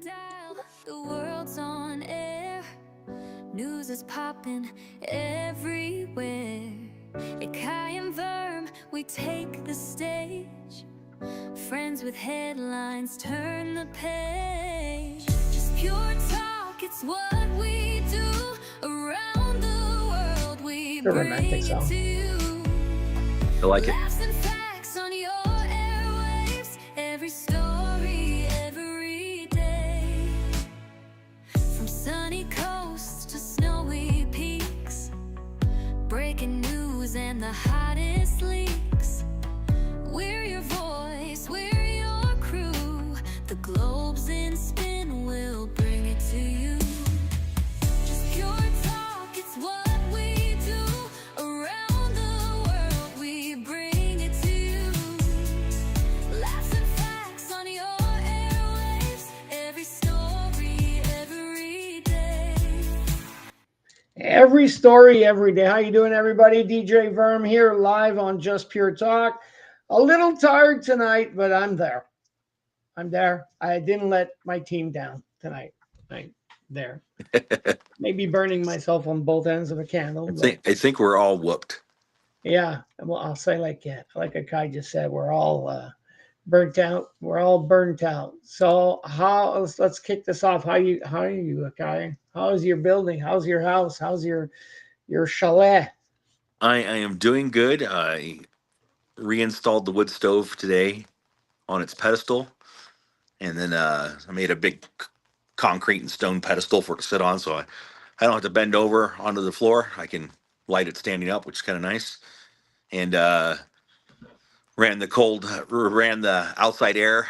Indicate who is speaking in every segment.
Speaker 1: dial, the world's on air. News is popping everywhere. Akai and Verm, we take the stage. Friends with headlines, turn the page. Just pure talk, it's what we do. Around the world, we
Speaker 2: It's a romantic
Speaker 1: bring it
Speaker 2: song.
Speaker 1: to you.
Speaker 3: I like it.
Speaker 1: Laughs and facts on your airwaves. Every story, every day. From sunny coasts to snowy peaks. Breaking news and the hottest leaks. We're your voice, we're your crew. The globe's in spin, we'll bring it to you. Just pure talk, it's what we do. Around the world, we bring it to you. Laughs and facts on your airwaves. Every story, every day.
Speaker 2: Every story, every day. How you doing, everybody? DJ Verm here, live on Just Pure Talk. A little tired tonight, but I'm there. I'm there. I didn't let my team down tonight. I'm there. Maybe burning myself on both ends of a candle.
Speaker 3: I think we're all whooped.
Speaker 2: Yeah, well, I'll say like Akai just said, we're all burnt out. We're all burnt out. So let's kick this off. How are you, Akai? How's your building? How's your house? How's your chalet?
Speaker 3: I am doing good. I reinstalled the wood stove today on its pedestal, and then I made a big concrete and stone pedestal for it to sit on, so I don't have to bend over onto the floor. I can light it standing up, which is kind of nice. And ran the outside air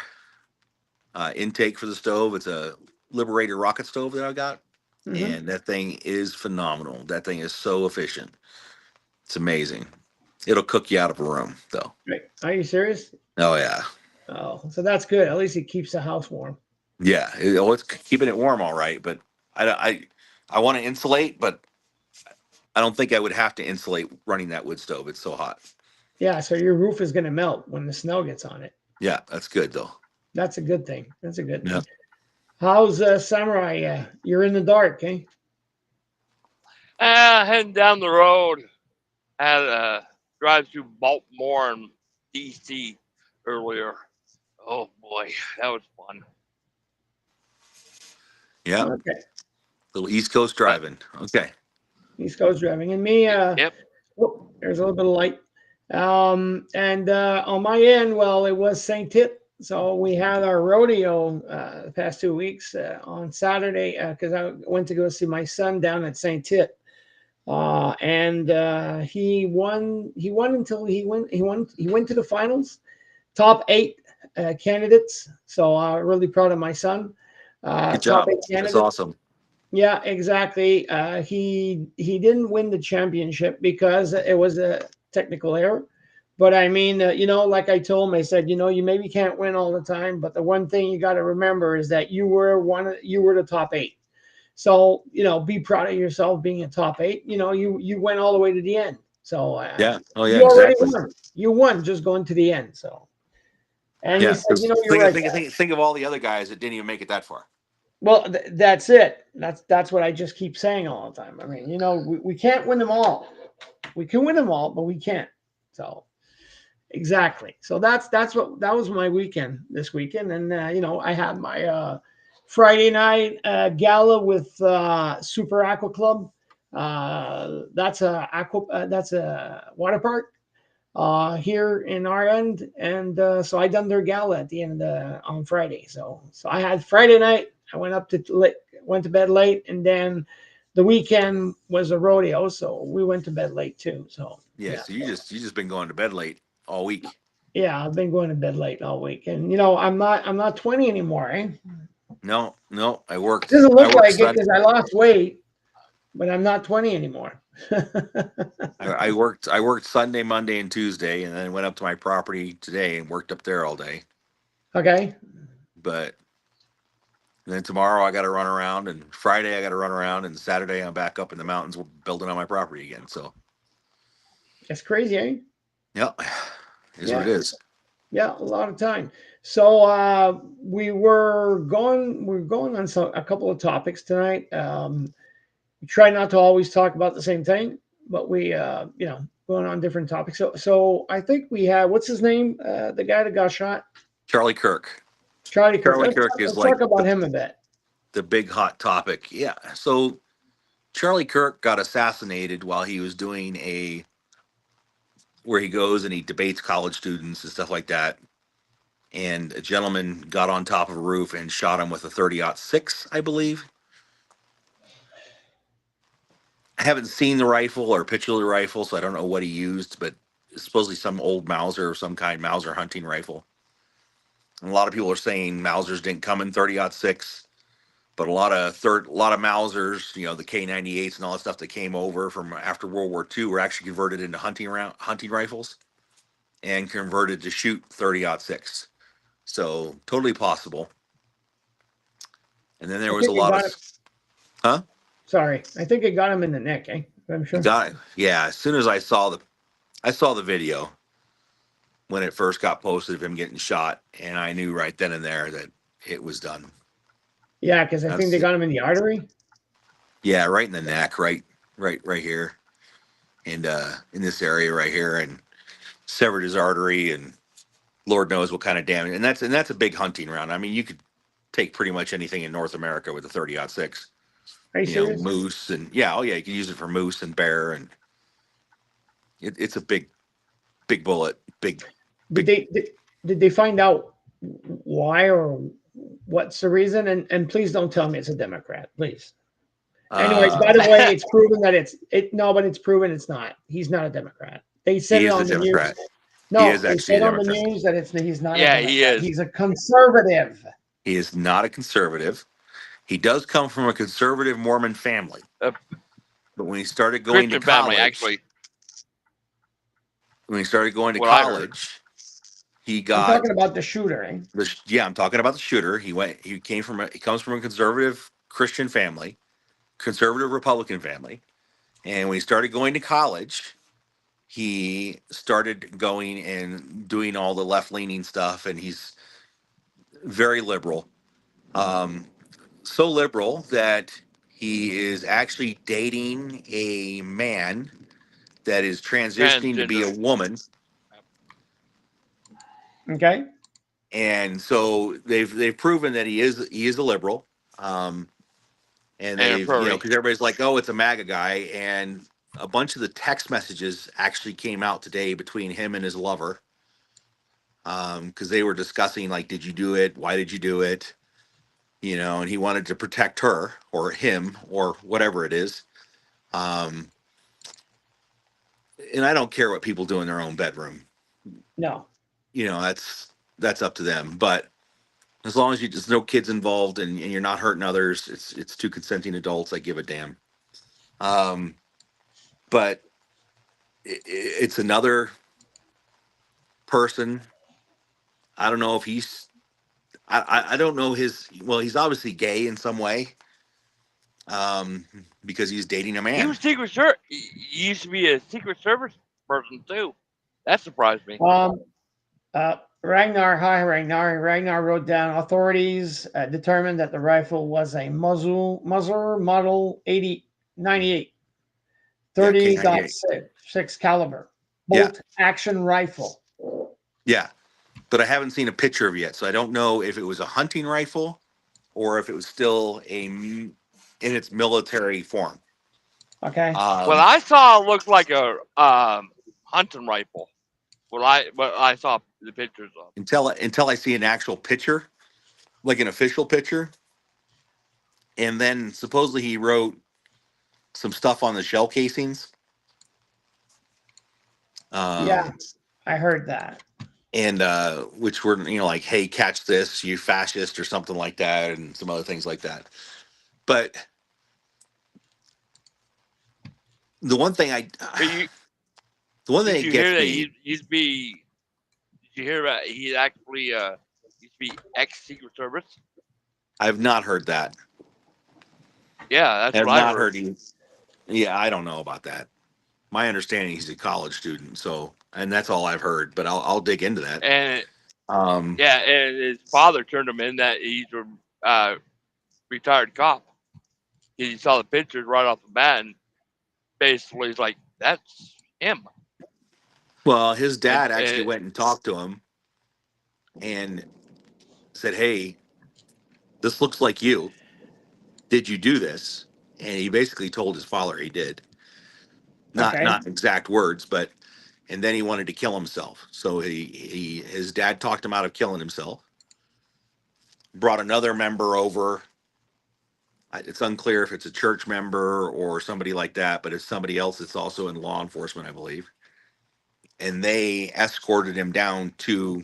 Speaker 3: intake for the stove. It's a Liberator rocket stove that I got,
Speaker 2: Mm-hmm.
Speaker 3: and that thing is phenomenal. That thing is so efficient. It's amazing. It'll cook you out of a room, though.
Speaker 2: Right. Are you serious?
Speaker 3: Oh yeah,
Speaker 2: Oh, so that's good. At least it keeps the house warm.
Speaker 3: yeah. It's keeping it warm, all right. But I want to insulate, but I don't think I would have to insulate running that wood stove. It's so hot.
Speaker 2: Yeah, so your roof is going to melt when the snow gets on it.
Speaker 3: Yeah, that's good though.
Speaker 2: That's a good thing. That's a good
Speaker 3: Yeah.
Speaker 2: thing. How's Samurai? You're in the dark, eh?
Speaker 4: Heading down the road. Had a drive through Baltimore and DC earlier. Oh boy, that was fun.
Speaker 3: Yeah.
Speaker 2: Okay.
Speaker 3: Little East Coast
Speaker 4: But
Speaker 3: driving. Okay.
Speaker 2: East Coast driving. And me,
Speaker 4: yep,
Speaker 2: there's a little bit of light. And on my end, well, it was St. Tit. So we had our rodeo the past 2 weeks on Saturday because I went to go see my son down at St. Tit. And he won. He won until he went. He went to the finals, top 8 candidates. So really proud of my son.
Speaker 3: Good
Speaker 2: Top
Speaker 3: job.
Speaker 2: 8
Speaker 3: That's
Speaker 2: candidates.
Speaker 3: awesome.
Speaker 2: Yeah, exactly. He didn't win the championship because it was a technical error. But I mean, like I told him, I said, you maybe can't win all the time, but the one thing you got to remember is that you were the top 8. So be proud of yourself being a top 8. You went all the way to the end. So
Speaker 3: Yeah. Oh yeah.
Speaker 2: you already
Speaker 3: Exactly.
Speaker 2: won. You won just going to the end. So and he
Speaker 3: Yeah.
Speaker 2: said,
Speaker 3: 'Cause
Speaker 2: you're right.
Speaker 3: think of all the other guys that didn't even make it that far.
Speaker 2: Well, that's it. That's what I just keep saying all the time. I mean, we can't win them all. We can win them all, but we can't. So exactly. So that was my weekend this weekend, and I had my Friday night gala with Super Aqua Club. That's a water park here in our end, and so I done their gala at the end on Friday. So I had Friday night. I went to bed late, and then the weekend was a rodeo, so we went to bed late too. So
Speaker 3: Yeah.
Speaker 2: yeah,
Speaker 3: So you just been going to bed late all week.
Speaker 2: yeah, I've been going to bed late all week, and I'm not 20 anymore. Eh?
Speaker 3: No. I worked.
Speaker 2: Doesn't
Speaker 3: I
Speaker 2: look
Speaker 3: worked
Speaker 2: like it
Speaker 3: Sun.
Speaker 2: because I lost weight, but I'm not 20 anymore.
Speaker 3: I worked Sunday, Monday, and Tuesday, and then went up to my property today and worked up there all day.
Speaker 2: Okay.
Speaker 3: But then tomorrow I got to run around, and Friday I got to run around, and Saturday I'm back up in the mountains building on my property again. So
Speaker 2: That's crazy, eh?
Speaker 3: yeah, it is what
Speaker 2: Yeah.
Speaker 3: it is.
Speaker 2: Yeah, a lot of time. So we're going on a couple of topics tonight. We try not to always talk about the same thing, but we going on different topics. So I think we have, what's his name? The guy that got shot?
Speaker 3: Charlie Kirk.
Speaker 2: Charlie Kirk.
Speaker 3: Charlie Kirk is
Speaker 2: Let's
Speaker 3: like
Speaker 2: talk about him a bit.
Speaker 3: the big hot topic. Yeah. So Charlie Kirk got assassinated while he was doing where he goes and he debates college students and stuff like that. And a gentleman got on top of a roof and shot him with a 30-06, I believe. I haven't seen the rifle or picture of the rifle, so I don't know what he used, but it's supposedly some old Mauser or some kind Mauser hunting rifle. And a lot of people are saying Mausers didn't come in 30-06, but a lot of Mausers, the K98s and all that stuff that came over from after World War II were actually converted into hunting rifles and converted to shoot 30-06. So totally possible. And then there
Speaker 2: I
Speaker 3: was a
Speaker 2: think it
Speaker 3: lot of,
Speaker 2: got him.
Speaker 3: huh?
Speaker 2: Sorry, I think it got him in the neck. I'm sure.
Speaker 3: Got it. Yeah. As soon as I saw the video when it first got posted of him getting shot, and I knew right then and there that it was done.
Speaker 2: Yeah, because I think they got him in the artery.
Speaker 3: Yeah, right in the neck, right here, and in this area right here, and severed his artery, and Lord knows what kind of damage. And that's a big hunting round. I mean, you could take pretty much anything in North America with a 30-06.
Speaker 2: Are you serious?
Speaker 3: Moose and you can use it for moose and bear, and it's a big bullet.
Speaker 2: Did they find out why or what's the reason? And please don't tell me it's a Democrat, please. Anyways, by the way, it's proven that it's proven it's not. He's not a Democrat. They said
Speaker 3: he
Speaker 2: it
Speaker 3: is
Speaker 2: on
Speaker 3: a
Speaker 2: the
Speaker 3: Democrat.
Speaker 2: news. No,
Speaker 3: He is
Speaker 2: they
Speaker 3: actually
Speaker 2: said
Speaker 3: a
Speaker 2: on the
Speaker 3: Democrat.
Speaker 2: news that he's not.
Speaker 4: Yeah,
Speaker 2: a Democrat.
Speaker 4: he is.
Speaker 2: He's a conservative.
Speaker 3: He is not a conservative. He does come from a conservative Mormon family. But when he started going
Speaker 4: Christian
Speaker 3: to college,
Speaker 4: family, actually.
Speaker 3: When he started going to
Speaker 4: What I
Speaker 3: college, he
Speaker 2: I'm
Speaker 3: got.
Speaker 2: talking about the shooter. Eh?
Speaker 3: I'm talking about the shooter. He comes from a conservative Christian family, conservative Republican family, and when he started going to college, he started going and doing all the left leaning stuff, and he's very liberal. So liberal that he is actually dating a man that is transitioning to be a
Speaker 4: Transgender.
Speaker 3: woman.
Speaker 2: Okay.
Speaker 3: And so they've proven that he is a liberal. And they've, because everybody's like, oh, it's a MAGA guy. And a bunch of the text messages actually came out today between him and his lover. Because they were discussing, like, did you do it? Why did you do it? And he wanted to protect her or him or whatever it is. And I don't care what people do in their own bedroom.
Speaker 2: No.
Speaker 3: That's up to them. But as long as there's no kids involved and you're not hurting others, it's two consenting adults. I give a damn. But it's another person. I don't know if he's. I don't know his. Well, he's obviously gay in some way. Because he's dating a man.
Speaker 4: He was Secret Service. He used to be a Secret Service person too. That surprised me.
Speaker 2: Ragnar wrote down authorities determined that the rifle was a Muzzle Model 98 30.6 caliber bolt action rifle.
Speaker 3: Yeah, but I haven't seen a picture of it yet, so I don't know if it was a hunting rifle or if it was still in its military form.
Speaker 2: Okay.
Speaker 4: What I saw looked like a hunting rifle. What I saw the pictures of.
Speaker 3: Until I see an actual picture, like an official picture, and then supposedly he wrote some stuff on the shell casings.
Speaker 2: Yeah, I heard that.
Speaker 3: And which were like, hey, catch this, you fascist, or something like that, and some other things like that. But the one thing that gets me.
Speaker 4: Did you hear that he actually used to be ex-Secret Service?
Speaker 3: I've not heard that.
Speaker 4: Yeah, that's what I heard.
Speaker 3: Yeah, I don't know about that. My understanding, he's a college student, and that's all I've heard. But I'll dig into that.
Speaker 4: And Yeah, and his father turned him in that he's a retired cop. He saw the pictures right off the bat, and basically he's like, "That's him."
Speaker 3: Well, his dad actually
Speaker 4: And
Speaker 3: went and talked to him and said, "Hey, this looks like you. Did you do this?" And he basically told his father he did.
Speaker 2: Okay.
Speaker 3: Not exact words, but and then he wanted to kill himself. So his dad talked him out of killing himself. Brought another member over. It's unclear if it's a church member or somebody like that, but it's somebody else that's also in law enforcement, I believe. And they escorted him down to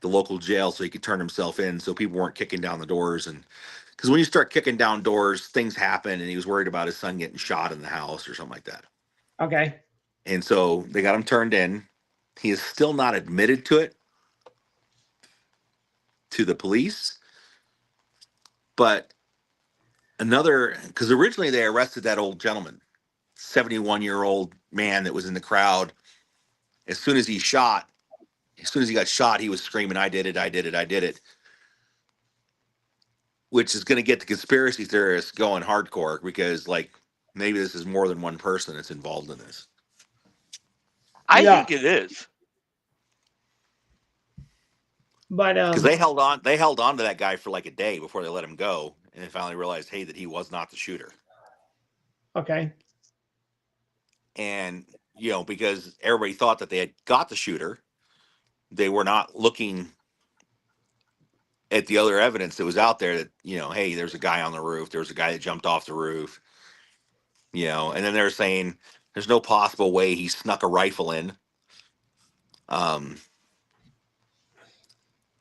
Speaker 3: the local jail so he could turn himself in, so people weren't kicking down the doors. And because when you start kicking down doors, things happen, and he was worried about his son getting shot in the house or something like that.
Speaker 2: Okay.
Speaker 3: And so they got him turned in. He is still not admitted to it, to the police, but another, because originally they arrested that old gentleman, 71-year-old man that was in the crowd. As soon as he shot, as soon as he got shot, he was screaming, "I did it, I did it, I did it," which is going to get the conspiracy theorists going hardcore, because like maybe this is more than one person that's involved in this.
Speaker 4: I
Speaker 2: Yeah.
Speaker 4: think it is.
Speaker 2: But
Speaker 3: Because they held on to that guy for like a day before they let him go, and they finally realized, hey, that he was not the shooter.
Speaker 2: okay.
Speaker 3: And because everybody thought that they had got the shooter, they were not looking at the other evidence that was out there, that hey, there's a guy on the roof, there's a guy that jumped off the roof, and then they're saying there's no possible way he snuck a rifle in.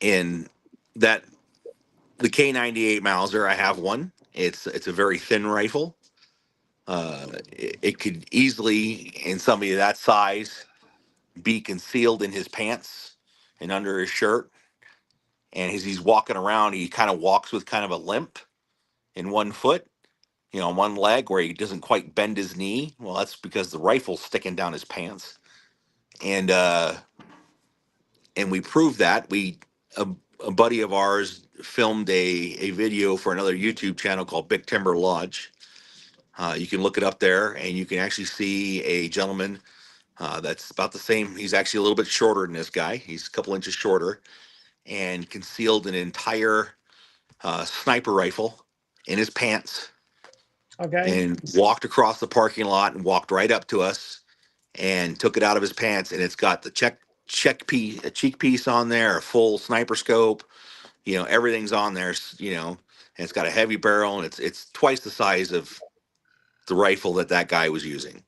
Speaker 3: In that, the K98 Mauser, I have one. It's a very thin rifle. It could easily, in somebody of that size, be concealed in his pants and under his shirt. And as he's walking around, he kind of walks with kind of a limp in one foot, on one leg, where he doesn't quite bend his knee. Well, that's because the rifle's sticking down his pants. And we proved that. A, a buddy of ours filmed a video for another YouTube channel called Big Timber Lodge. You can look it up there, and you can actually see a gentleman that's about the same. He's actually a little bit shorter than this guy. He's a couple inches shorter, and concealed an entire sniper rifle in his pants,
Speaker 2: Okay.
Speaker 3: and walked across the parking lot and walked right up to us and took it out of his pants. And it's got the a cheek piece on there, a full sniper scope. Everything's on there. And it's got a heavy barrel, and it's twice the size of the rifle that guy was using.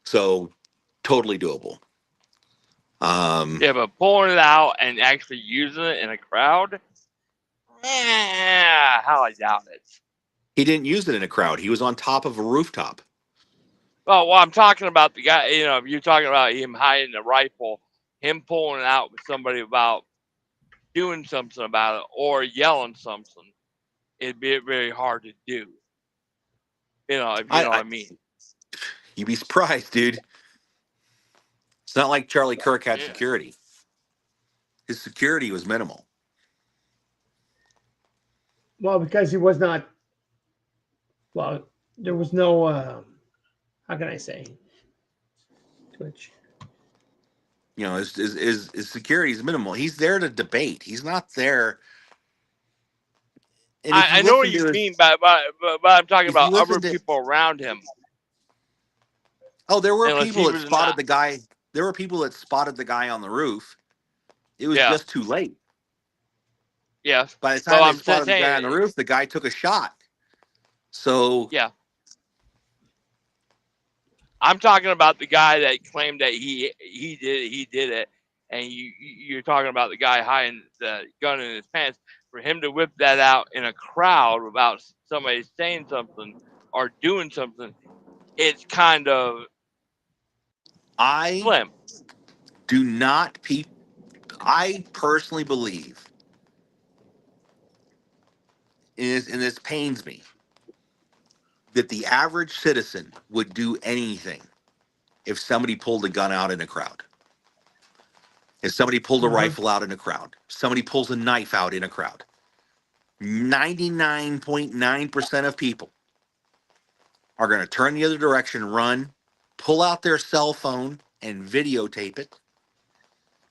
Speaker 3: So totally doable.
Speaker 4: Yeah, but pulling it out and actually using it in a crowd, how I doubt it.
Speaker 3: He didn't use it in a crowd. He was on top of a rooftop.
Speaker 4: Well, I'm talking about the guy. If you're talking about him hiding the rifle, him pulling it out with somebody about doing something about it or yelling something, it'd be very hard to do. If you know what
Speaker 3: I
Speaker 4: I mean.
Speaker 3: You'd be surprised, dude. It's not like Charlie Kirk had
Speaker 4: Yeah.
Speaker 3: security. His security was minimal.
Speaker 2: Well, because he was not. Well, there was no. How can I say? Twitch.
Speaker 3: His security is minimal. He's there to debate. He's not there. And if you
Speaker 4: I know what
Speaker 3: listen
Speaker 4: you
Speaker 3: to his,
Speaker 4: mean, but I'm talking
Speaker 3: if you
Speaker 4: about other
Speaker 3: listen to,
Speaker 4: people around him.
Speaker 3: there were
Speaker 4: Unless
Speaker 3: people
Speaker 4: he
Speaker 3: that
Speaker 4: was
Speaker 3: spotted
Speaker 4: not.
Speaker 3: the guy. There were people that spotted the guy on the roof. It was
Speaker 4: Yeah.
Speaker 3: just too late.
Speaker 4: Yes.
Speaker 3: By the
Speaker 4: But
Speaker 3: time they
Speaker 4: I'm just
Speaker 3: spotted the guy on
Speaker 4: saying.
Speaker 3: the roof, the guy took a shot. So
Speaker 4: Yeah. I'm talking about the guy that claimed that he did it, and you're talking about the guy hiding the gun in his pants. For him to whip that out in a crowd without somebody saying something or doing something, it's kind of
Speaker 3: I
Speaker 4: slim.
Speaker 3: do not. I personally believe, and this pains me, that the average citizen would do anything if somebody pulled a gun out in a crowd. If somebody pulled a
Speaker 2: Uh-huh.
Speaker 3: rifle out in a crowd, somebody pulls a knife out in a crowd, 99.9% of people are going to turn the other direction, run, pull out their cell phone, and videotape it.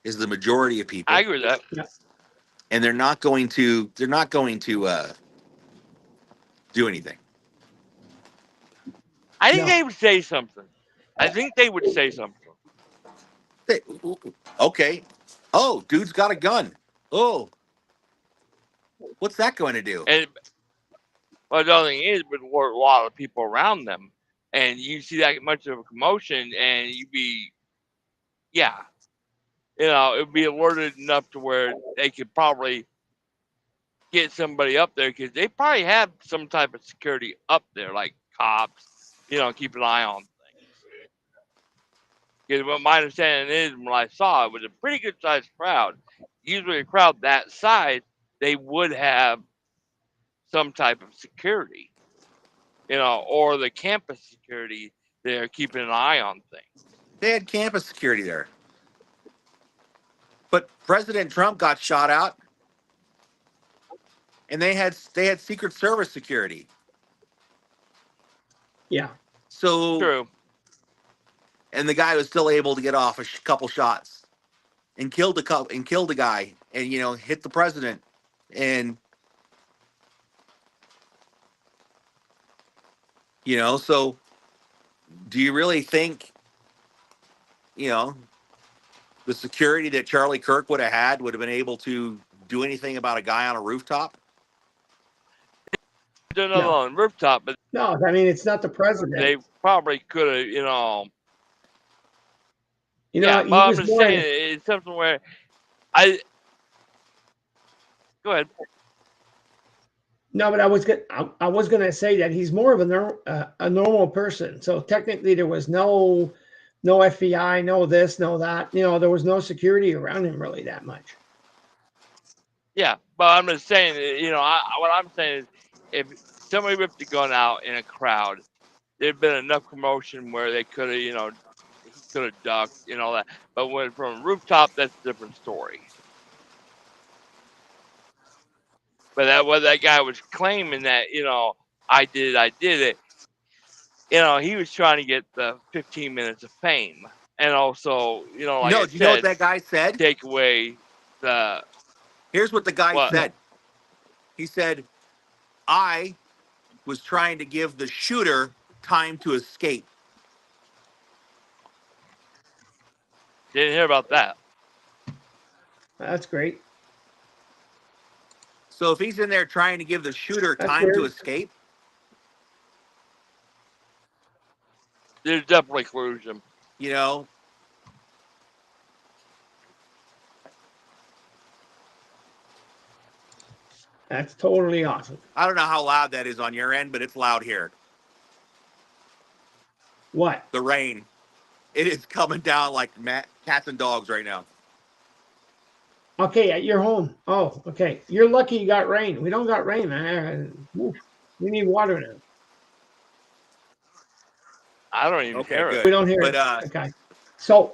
Speaker 3: Is the majority of people,
Speaker 4: I agree with that.
Speaker 2: Yeah.
Speaker 3: and they're not going to do anything.
Speaker 4: I think
Speaker 2: No.
Speaker 4: they would say something. I think they would say something.
Speaker 3: They, okay, oh, dude's got a gun. Oh, what's that going to do?
Speaker 4: And but the other thing is, but there were a lot of people around them, and you see that much of a commotion, and you'd be, yeah, it'd be alerted enough to where they could probably get somebody up there because they probably have some type of security up there, like cops, keep an eye on things. Because what my understanding is, when I saw it was a pretty good sized crowd. Usually, a crowd that size, they would have some type of security, or the campus security. They're keeping an eye on things.
Speaker 3: They had campus security there, but President Trump got shot out, and they had Secret Service security.
Speaker 2: Yeah.
Speaker 3: So,
Speaker 4: True.
Speaker 3: and the guy was still able to get off a couple shots and killed a guy, and hit the president. And so do you really think the security that Charlie Kirk would have been able to do anything about a guy on a rooftop?
Speaker 4: Did another
Speaker 2: No.
Speaker 4: on rooftop, but
Speaker 2: No, I mean, it's not the president.
Speaker 4: they probably could have,
Speaker 2: You
Speaker 4: yeah.
Speaker 2: know, he
Speaker 4: But I'm
Speaker 2: was
Speaker 4: just
Speaker 2: more.
Speaker 4: saying, it's something where I go ahead.
Speaker 2: No, but I was gonna say that he's more of a normal person. So technically, there was no FBI, no this, no that. There was no security around him really that much.
Speaker 4: Yeah, but I'm just saying, what I'm saying is, if somebody ripped the gun out in a crowd, there'd been enough commotion where they could have, he could have ducked and all that. But when from a rooftop, that's a different story. But that guy was claiming that, I did it. He was trying to get the 15 minutes of fame, and also, like I
Speaker 3: Do you know what
Speaker 4: said,
Speaker 3: that guy said?
Speaker 4: take away the
Speaker 3: Here's what the guy
Speaker 4: what.
Speaker 3: said. He said, I was trying to give the shooter time to escape.
Speaker 4: Didn't hear about that.
Speaker 2: That's great.
Speaker 3: So if he's in there trying to give the shooter
Speaker 2: That's
Speaker 3: time to
Speaker 2: weird.
Speaker 3: escape,
Speaker 4: There's definitely collusion.
Speaker 2: That's totally awesome.
Speaker 3: I don't know how loud that is on your end, but it's loud here.
Speaker 2: What?
Speaker 3: The rain. It is coming down like cats and dogs right now.
Speaker 2: Okay, at your home. Oh, okay. You're lucky you got rain. We don't got rain, man. We need water now.
Speaker 4: I don't even
Speaker 3: Okay,
Speaker 4: hear
Speaker 3: good.
Speaker 4: it.
Speaker 2: We don't hear
Speaker 3: But
Speaker 2: it. Okay. So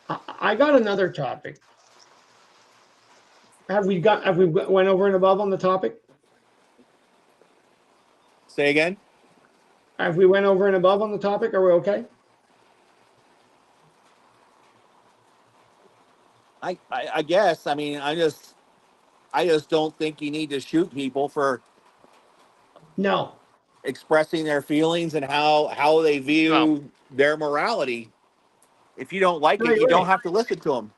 Speaker 2: I got another topic. Have we went over and above on the topic?
Speaker 3: say again?
Speaker 2: Have we went over and above on the topic? Are we okay?
Speaker 3: I guess. I mean, I just don't think you need to shoot people for
Speaker 2: No.
Speaker 3: expressing their feelings and how they
Speaker 4: No,
Speaker 3: view their morality. If you don't like
Speaker 2: No,
Speaker 3: it, you
Speaker 2: you're
Speaker 3: don't
Speaker 2: right.
Speaker 3: have to listen to them.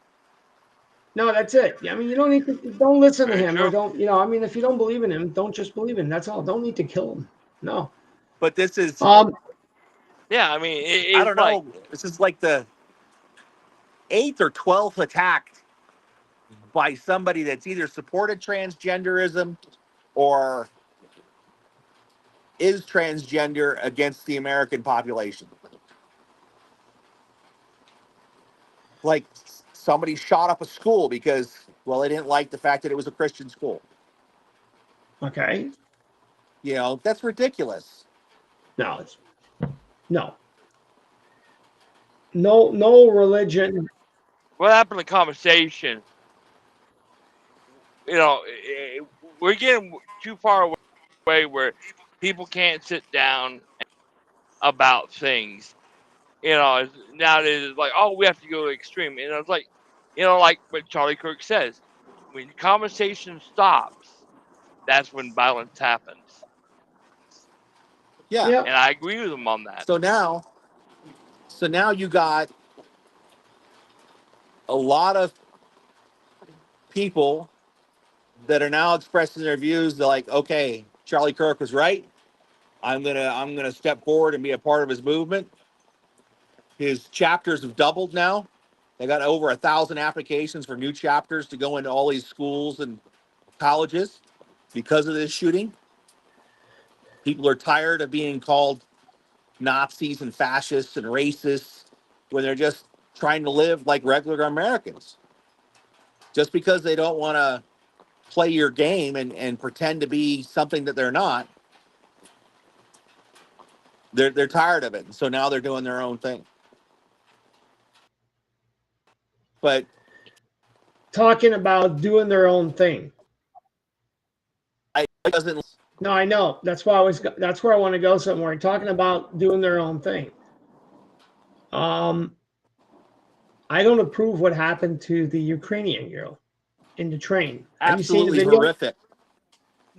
Speaker 2: No, that's it. I mean, you don't need to. Don't listen to
Speaker 4: very
Speaker 2: him, or
Speaker 4: true.
Speaker 2: don't. I mean, if you don't believe in him, don't just believe in him. That's all. Don't need to kill him. No.
Speaker 3: But this is,
Speaker 4: Yeah, I mean,
Speaker 3: I
Speaker 4: it's
Speaker 3: don't
Speaker 4: like,
Speaker 3: know. This is like the 8th or 12th attack by somebody that's either supported transgenderism or is transgender against the American population. Like somebody shot up a school because, well, they didn't like the fact that it was a Christian school.
Speaker 2: okay.
Speaker 3: That's ridiculous.
Speaker 2: No, no, no religion.
Speaker 4: what happened to conversation? You know, we're getting too far away where people can't sit down about things. You know, nowadays it's like, oh, we have to go to the extreme. And it's like, you know, like what Charlie Kirk says, when conversation stops, that's when violence happens.
Speaker 3: Yeah.
Speaker 2: Yep.
Speaker 4: And I agree with him on that.
Speaker 3: So now you got a lot of people that are now expressing their views. They're like, okay, Charlie Kirk was right. I'm gonna step forward and be a part of his movement. His chapters have doubled now. They got over 1,000 applications for new chapters to go into all these schools and colleges because of this shooting. People are tired of being called Nazis and fascists and racists when they're just trying to live like regular Americans. Just because they don't want to play your game and pretend to be something that they're not, they're tired of it. And so now they're doing their own thing. But
Speaker 2: Talking about doing their own thing.
Speaker 3: it doesn't.
Speaker 2: No, I know. That's why that's where I want to go somewhere. Talking about doing their own thing. I don't approve what happened to the Ukrainian girl in the train. Have you seen the
Speaker 3: Absolutely
Speaker 2: video?
Speaker 3: horrific.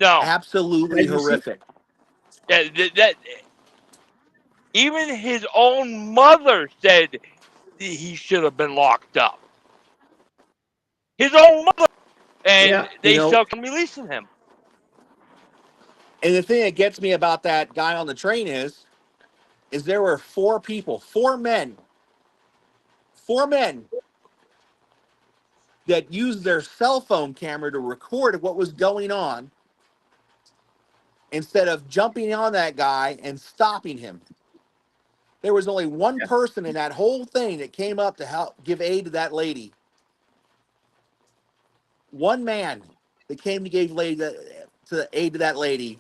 Speaker 4: No.
Speaker 3: Absolutely horrific.
Speaker 4: That even his own mother said he should have been locked up. His own mother. And
Speaker 2: Yeah.
Speaker 4: they
Speaker 3: You know,
Speaker 4: still can releasing him.
Speaker 3: and the thing that gets me about that guy on the train is there were four men that used their cell phone camera to record what was going on instead of jumping on that guy and stopping him. There was only one person in that whole thing that came up to help give aid to that lady. One man that came to give aid to that lady.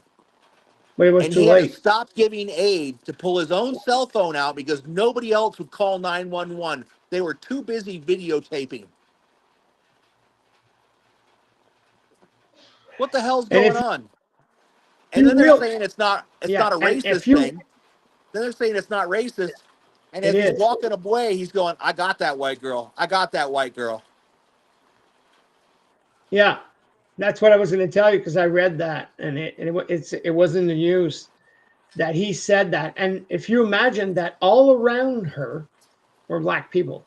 Speaker 2: But it was
Speaker 3: And
Speaker 2: too
Speaker 3: he had to
Speaker 2: late.
Speaker 3: stop giving aid to pull his own cell phone out because nobody else would call 911. They were too busy videotaping. What the hell's
Speaker 2: And
Speaker 3: going
Speaker 2: if
Speaker 3: on? And
Speaker 2: you
Speaker 3: then they're
Speaker 2: real,
Speaker 3: saying it's not a
Speaker 2: and if
Speaker 3: racist
Speaker 2: you,
Speaker 3: thing. Then they're saying it's not racist. And
Speaker 2: it
Speaker 3: as he's
Speaker 2: is.
Speaker 3: walking away, he's going, I got that white girl. I got that white girl.
Speaker 2: Yeah, that's what I was going to tell you because I read that and it was in the news that he said that. And if you imagine that all around her were black people.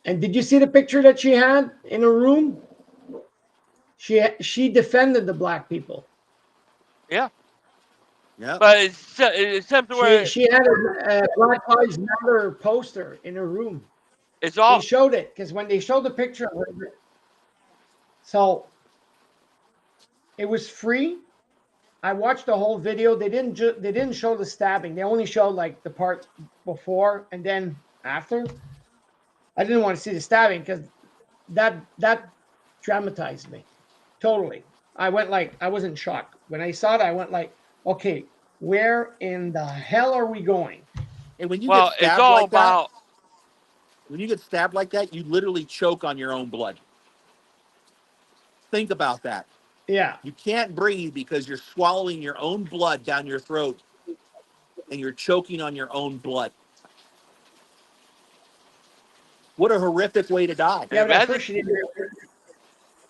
Speaker 2: And did you see the picture that she had in her room? She defended the black people.
Speaker 4: Yeah.
Speaker 3: Yeah.
Speaker 4: But it's something where
Speaker 2: She had a Black Lives Matter poster in her room.
Speaker 4: it's
Speaker 2: They
Speaker 4: all
Speaker 2: showed it because when they showed the picture of her, so it was free. I watched the whole video. They didn't show the stabbing. They only showed like the part before and then after. I didn't want to see the stabbing because that dramatized me totally. I went like I was in shock when I saw it. I went like, okay, where in the hell are we going?
Speaker 3: And when you get
Speaker 4: well, it's
Speaker 3: stabbed
Speaker 4: all
Speaker 3: like that,
Speaker 4: about
Speaker 3: you literally choke on your own blood. Think about that.
Speaker 2: Yeah,
Speaker 3: You can't breathe because you're swallowing your own blood down your throat and you're choking on your own blood. What a horrific way to die.
Speaker 2: yeah. But at
Speaker 4: imagine
Speaker 2: first she didn't.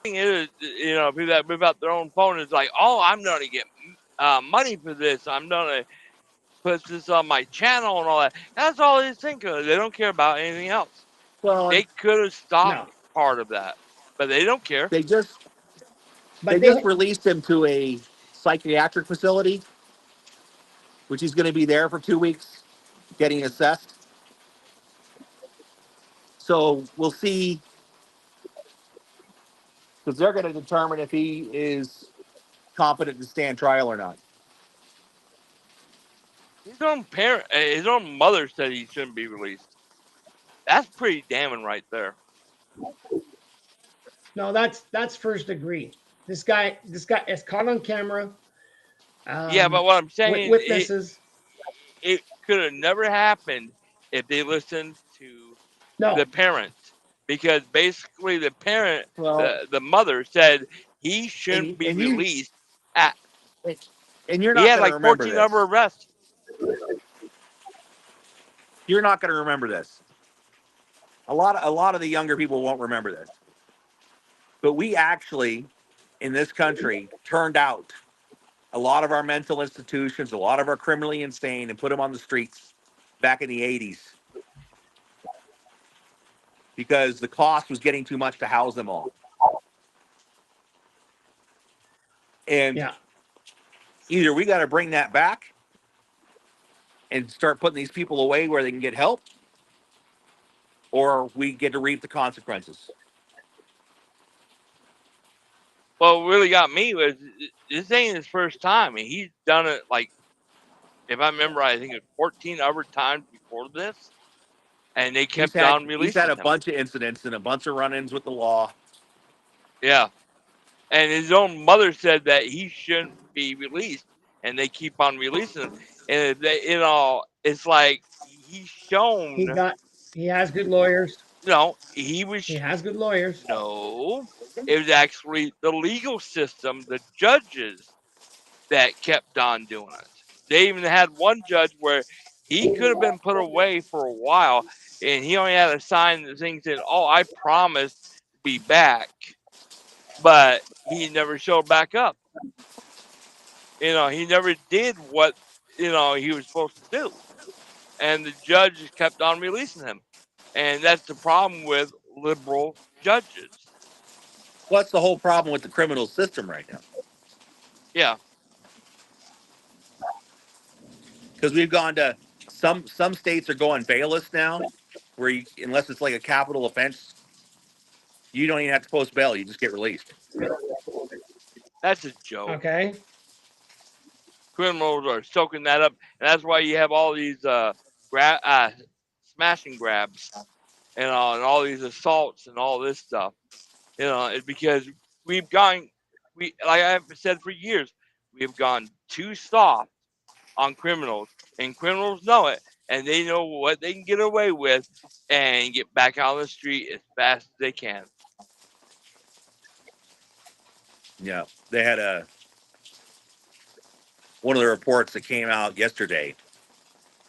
Speaker 4: is, you know, people that move out their own phone is like, oh, I'm gonna get money for this. I'm gonna put this on my channel and all that. That's all they think of. They don't care about anything else.
Speaker 3: Well,
Speaker 4: They could have stopped
Speaker 2: No,
Speaker 4: part of that, but they don't care.
Speaker 3: they just
Speaker 2: but they
Speaker 3: released him to a psychiatric facility, which he's going to be there for 2 weeks getting assessed. So we'll see, because they're going to determine if he is competent to stand trial or not.
Speaker 4: His own mother said he shouldn't be released. That's pretty damning right there.
Speaker 2: no. That's first degree. This guy is caught on camera.
Speaker 4: Yeah, but what I'm
Speaker 2: With
Speaker 4: saying,
Speaker 2: witnesses.
Speaker 4: it could have never happened if they listened to
Speaker 2: No.
Speaker 4: the parent, because basically the parent,
Speaker 3: Well,
Speaker 4: the mother said he shouldn't be
Speaker 3: and you
Speaker 4: released. At
Speaker 3: and you're
Speaker 4: he
Speaker 3: not
Speaker 4: had
Speaker 3: going to
Speaker 4: like
Speaker 3: remember
Speaker 4: 14 other
Speaker 3: this.
Speaker 4: arrests.
Speaker 3: You're not going to remember this. A lot of the younger people won't remember this. But we actually, in this country, turned out a lot of our mental institutions, a lot of our criminally insane, and put them on the streets back in the 80s because the cost was getting too much to house them all. And
Speaker 2: Yeah.
Speaker 3: either we got to bring that back and start putting these people away where they can get help, or we get to reap the consequences.
Speaker 4: What really got me was this ain't his first time, and he's done it like, if I remember right, I think it's 14 other times before this, and they
Speaker 3: He's
Speaker 4: kept
Speaker 3: had
Speaker 4: on
Speaker 3: he's had
Speaker 4: releasing
Speaker 3: a
Speaker 4: him.
Speaker 3: bunch of incidents and a bunch of run-ins with the law.
Speaker 4: Yeah, and his own mother said that he shouldn't be released, and they keep on releasing him. And it's like he's
Speaker 2: He
Speaker 4: shown.
Speaker 2: got. He has good lawyers.
Speaker 4: No, he was
Speaker 2: He has good lawyers.
Speaker 4: no. It was actually the legal system, the judges that kept on doing it. They even had one judge where he could have been put away for a while, and he only had to sign the thing saying, "Oh, I promised to be back," but he never showed back up. He never did what he was supposed to do, and the judge kept on releasing him, and that's the problem with liberal judges.
Speaker 3: What's the whole problem with the criminal system right now?
Speaker 4: Yeah,
Speaker 3: Because we've gone to some states are going bailless now, where you, unless it's like a capital offense, you don't even have to post bail; you just get released.
Speaker 4: that's a joke.
Speaker 2: Okay.
Speaker 4: Criminals are soaking that up, and that's why you have all these smash and grabs, and all these assaults and all this stuff. It's because we've gone, we like I've said for years, we have gone too soft on criminals, and criminals know it, and they know what they can get away with, and get back out on the street as fast as they can.
Speaker 3: Yeah, they had one of the reports that came out yesterday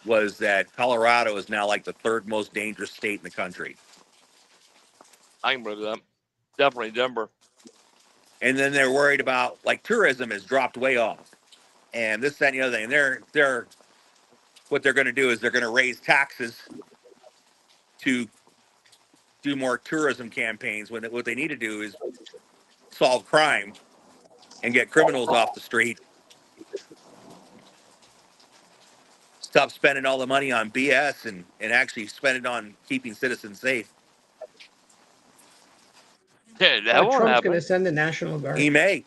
Speaker 3: was that Colorado is now like the third most dangerous state in the country.
Speaker 4: I can believe that. Definitely Denver.
Speaker 3: And then they're worried about like tourism has dropped way off, and this, that, and the other thing. And they're what they're going to do is they're going to raise taxes to do more tourism campaigns. When what they need to do is solve crime and get criminals off the street. Stop spending all the money on BS and actually spend it on keeping citizens safe.
Speaker 4: Yeah, that won't
Speaker 2: Trump's going to
Speaker 4: happen.
Speaker 2: send the National Guard.
Speaker 3: He may,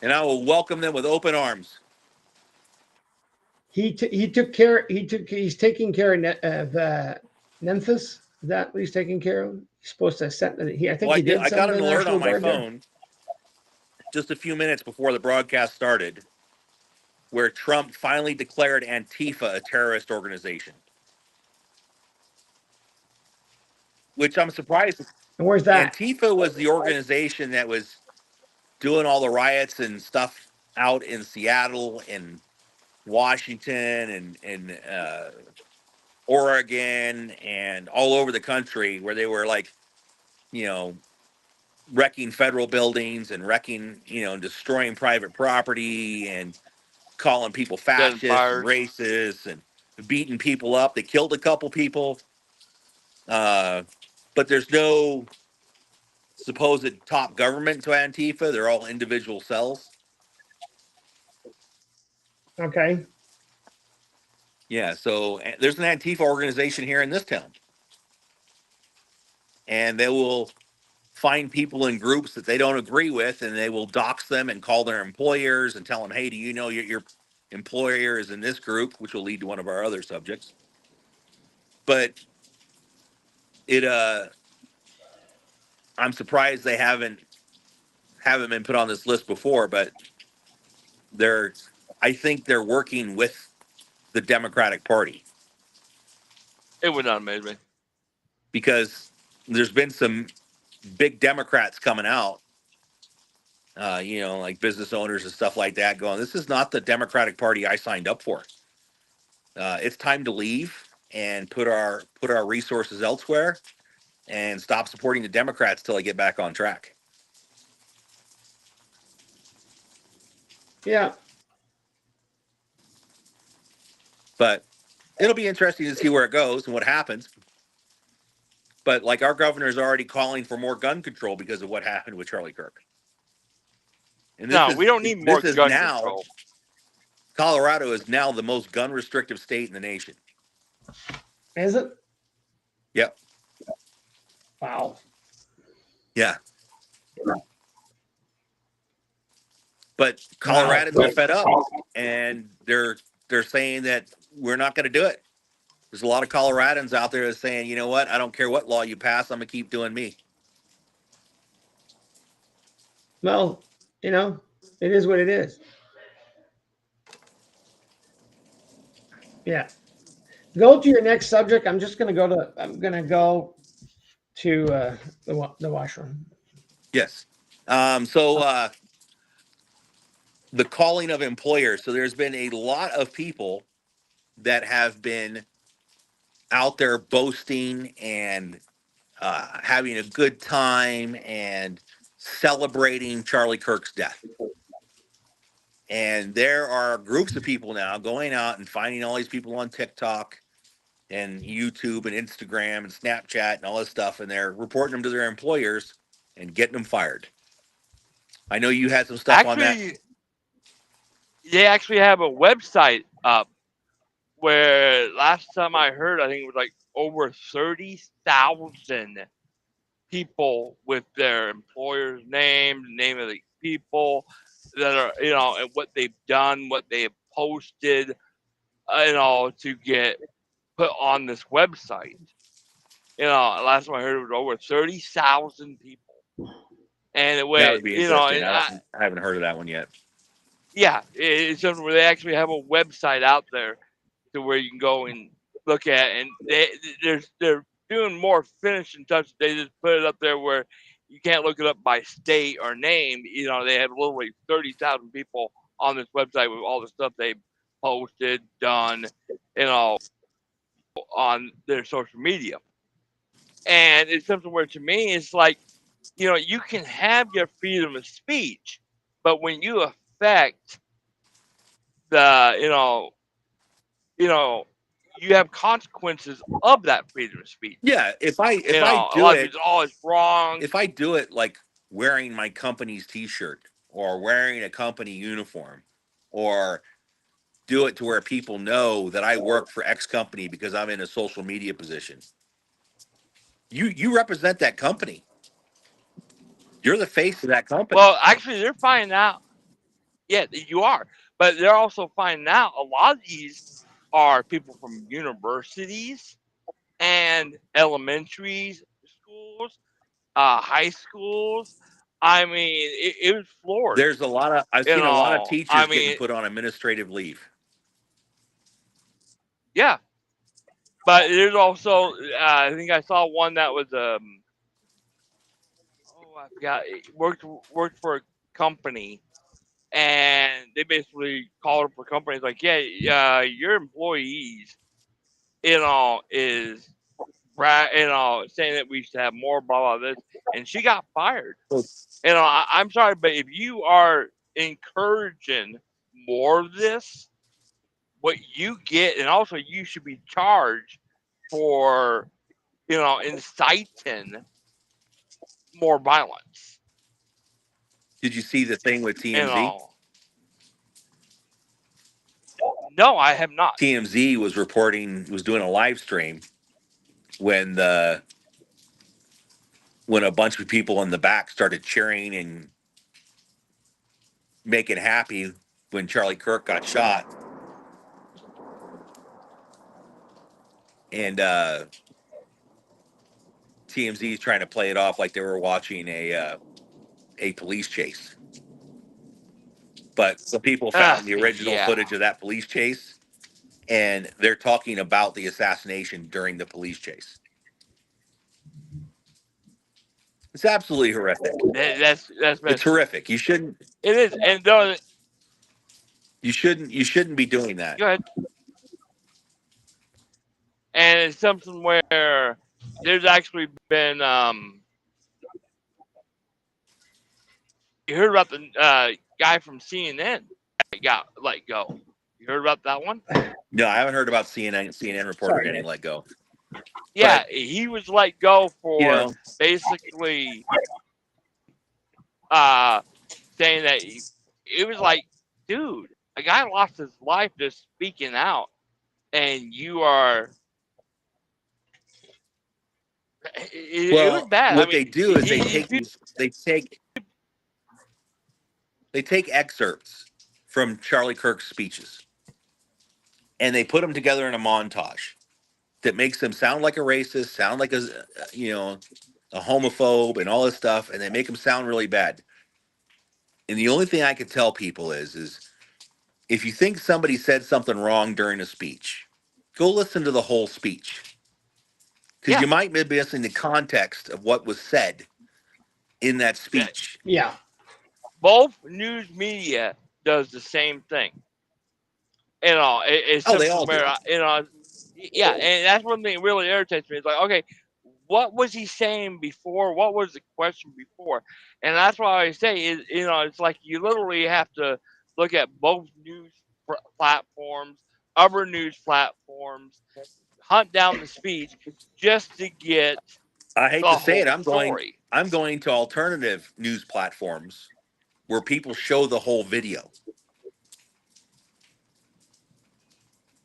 Speaker 3: and I will welcome them with open arms.
Speaker 2: He took care. He's taking care of Memphis. Is that what he's taking care of? He's supposed to send. I think
Speaker 3: Well,
Speaker 2: he did
Speaker 3: I got
Speaker 2: send
Speaker 3: an
Speaker 2: the
Speaker 3: alert
Speaker 2: National
Speaker 3: on my
Speaker 2: Guard there.
Speaker 3: phone just a few minutes before the broadcast started, where Trump finally declared Antifa a terrorist organization, which I'm surprised.
Speaker 2: And where's that?
Speaker 3: Antifa was the organization that was doing all the riots and stuff out in Seattle and Washington and Oregon and all over the country, where they were like, you know, wrecking federal buildings and wrecking, destroying private property and calling people
Speaker 4: Setting
Speaker 3: fascists and
Speaker 4: fires.
Speaker 3: racists and beating people up. They killed a couple people, but there's no supposed top government to Antifa. They're all individual cells.
Speaker 2: Okay.
Speaker 3: Yeah, so there's an Antifa organization here in this town, and they will find people in groups that they don't agree with, and they will dox them and call their employers and tell them, "Hey, do you know your employer is in this group?" Which will lead to one of our other subjects. But it, I'm surprised they haven't been put on this list before. But they're, I think they're working with the Democratic Party
Speaker 4: It would not amaze me.
Speaker 3: because there's been some big Democrats coming out, like business owners and stuff like that, going, "This is not the Democratic Party I signed up for. It's time to leave and put our resources elsewhere and stop supporting the Democrats till I get back on track."
Speaker 2: Yeah.
Speaker 3: But it'll be interesting to see where it goes and what happens. But like our governor is already calling for more gun control because of what happened with Charlie Kirk. And
Speaker 4: No, we don't need more
Speaker 3: this is
Speaker 4: gun
Speaker 3: now
Speaker 4: control.
Speaker 3: Colorado is now the most gun restrictive state in the nation.
Speaker 2: Is it?
Speaker 3: Yep.
Speaker 2: Wow.
Speaker 3: Yeah. But Coloradans are fed up, and they're saying that we're not going to do it. There's a lot of Coloradans out there that's saying, you know what, I don't care what law you pass, I'm gonna keep doing me.
Speaker 2: Well, it is what it is. Yeah. Go to your next subject. I'm going to go to the washroom.
Speaker 3: Yes. So the calling of employers. So there's been a lot of people that have been out there boasting and having a good time and celebrating Charlie Kirk's death. And there are groups of people now going out and finding all these people on TikTok and YouTube and Instagram and Snapchat and all this stuff, and they're reporting them to their employers and getting them fired. I know you had some stuff on that.
Speaker 4: Actually, they actually have a website up where last time I heard, I think it was like over 30,000 people with their employer's name, the name of the people that are, and what they've done, what they have posted, to get put on this website. Last time I heard it was over 30,000 people. And it
Speaker 3: That
Speaker 4: went,
Speaker 3: would be interesting.
Speaker 4: and
Speaker 3: I haven't heard of that one yet.
Speaker 4: yeah, it's something where they actually have a website out there to where you can go and look at, and they're doing more finishing touches. They just put it up there where you can't look it up by state or name. They have literally 30,000 people on this website with all the stuff they posted, done, on their social media. And it's something where, to me, it's like, you can have your freedom of speech, but when you affect the, you have consequences of that freedom of speech.
Speaker 3: Yeah, if I
Speaker 4: A
Speaker 3: do
Speaker 4: lot of
Speaker 3: it,
Speaker 4: people, oh, it's wrong.
Speaker 3: if I do it like wearing my company's T-shirt or wearing a company uniform, or do it to where people know that I work for X company because I'm in a social media position. You represent that company. You're the face of that company.
Speaker 4: Well, actually, they're finding out. Yeah, you are, but they're also finding out a lot of these are people from universities and elementary schools, high schools. I mean, it was floored.
Speaker 3: There's a lot of I've seen a lot of teachers getting put on administrative leave.
Speaker 4: Yeah, but there's also, I think I saw one that was I forgot, worked for a company, and they basically called up for companies like, yeah, your employees, is saying that we should have more, blah blah this, and she got fired. I'm sorry, but if you are encouraging more of this, what you get, and also you should be charged for, inciting more violence.
Speaker 3: Did you see the thing with TMZ?
Speaker 4: No, I have not.
Speaker 3: TMZ was doing a live stream when a bunch of people in the back started cheering and making happy when Charlie Kirk got shot. And TMZ is trying to play it off like they were watching a police chase. But some people found the original footage of that police chase, and they're talking about the assassination during the police chase. It's absolutely horrific.
Speaker 4: That's
Speaker 3: It's
Speaker 4: messed.
Speaker 3: horrific. You shouldn't.
Speaker 4: It is, and don't
Speaker 3: You shouldn't. You shouldn't be doing that.
Speaker 4: go ahead. And it's something where there's actually been you heard about the guy from CNN that got let go. You heard about that one?
Speaker 3: No, I haven't heard about CNN reporter
Speaker 2: Sorry,
Speaker 3: getting
Speaker 2: guys.
Speaker 3: let go.
Speaker 4: Yeah,
Speaker 3: But
Speaker 4: he was let go
Speaker 3: you
Speaker 4: for
Speaker 3: know,
Speaker 4: basically saying that it was like, dude, a guy lost his life just speaking out, and you are. It was
Speaker 3: well,
Speaker 4: bad. I
Speaker 3: what
Speaker 4: mean,
Speaker 3: they do is
Speaker 4: people,
Speaker 3: they take excerpts from Charlie Kirk's speeches and they put them together in a montage that makes him sound like a racist, sound like a homophobe, and all this stuff, and they make him sound really bad. And the only thing I could tell people is if you think somebody said something wrong during a speech, go listen to the whole speech because
Speaker 4: yeah,
Speaker 3: you might be missing the context of what was said in that speech.
Speaker 2: Yeah.
Speaker 4: both news media does the same thing. It's
Speaker 3: Oh, they
Speaker 4: something
Speaker 3: all do.
Speaker 4: where yeah, and that's one thing that really irritates me. It's like, okay, what was he saying before? What was the question before? And that's why I say is, it's like you literally have to look at both news platforms, other news platforms, hunt down the speech just to get
Speaker 3: I hate
Speaker 4: the
Speaker 3: to say it,
Speaker 4: whole story.
Speaker 3: I'm going to alternative news platforms where people show the whole video.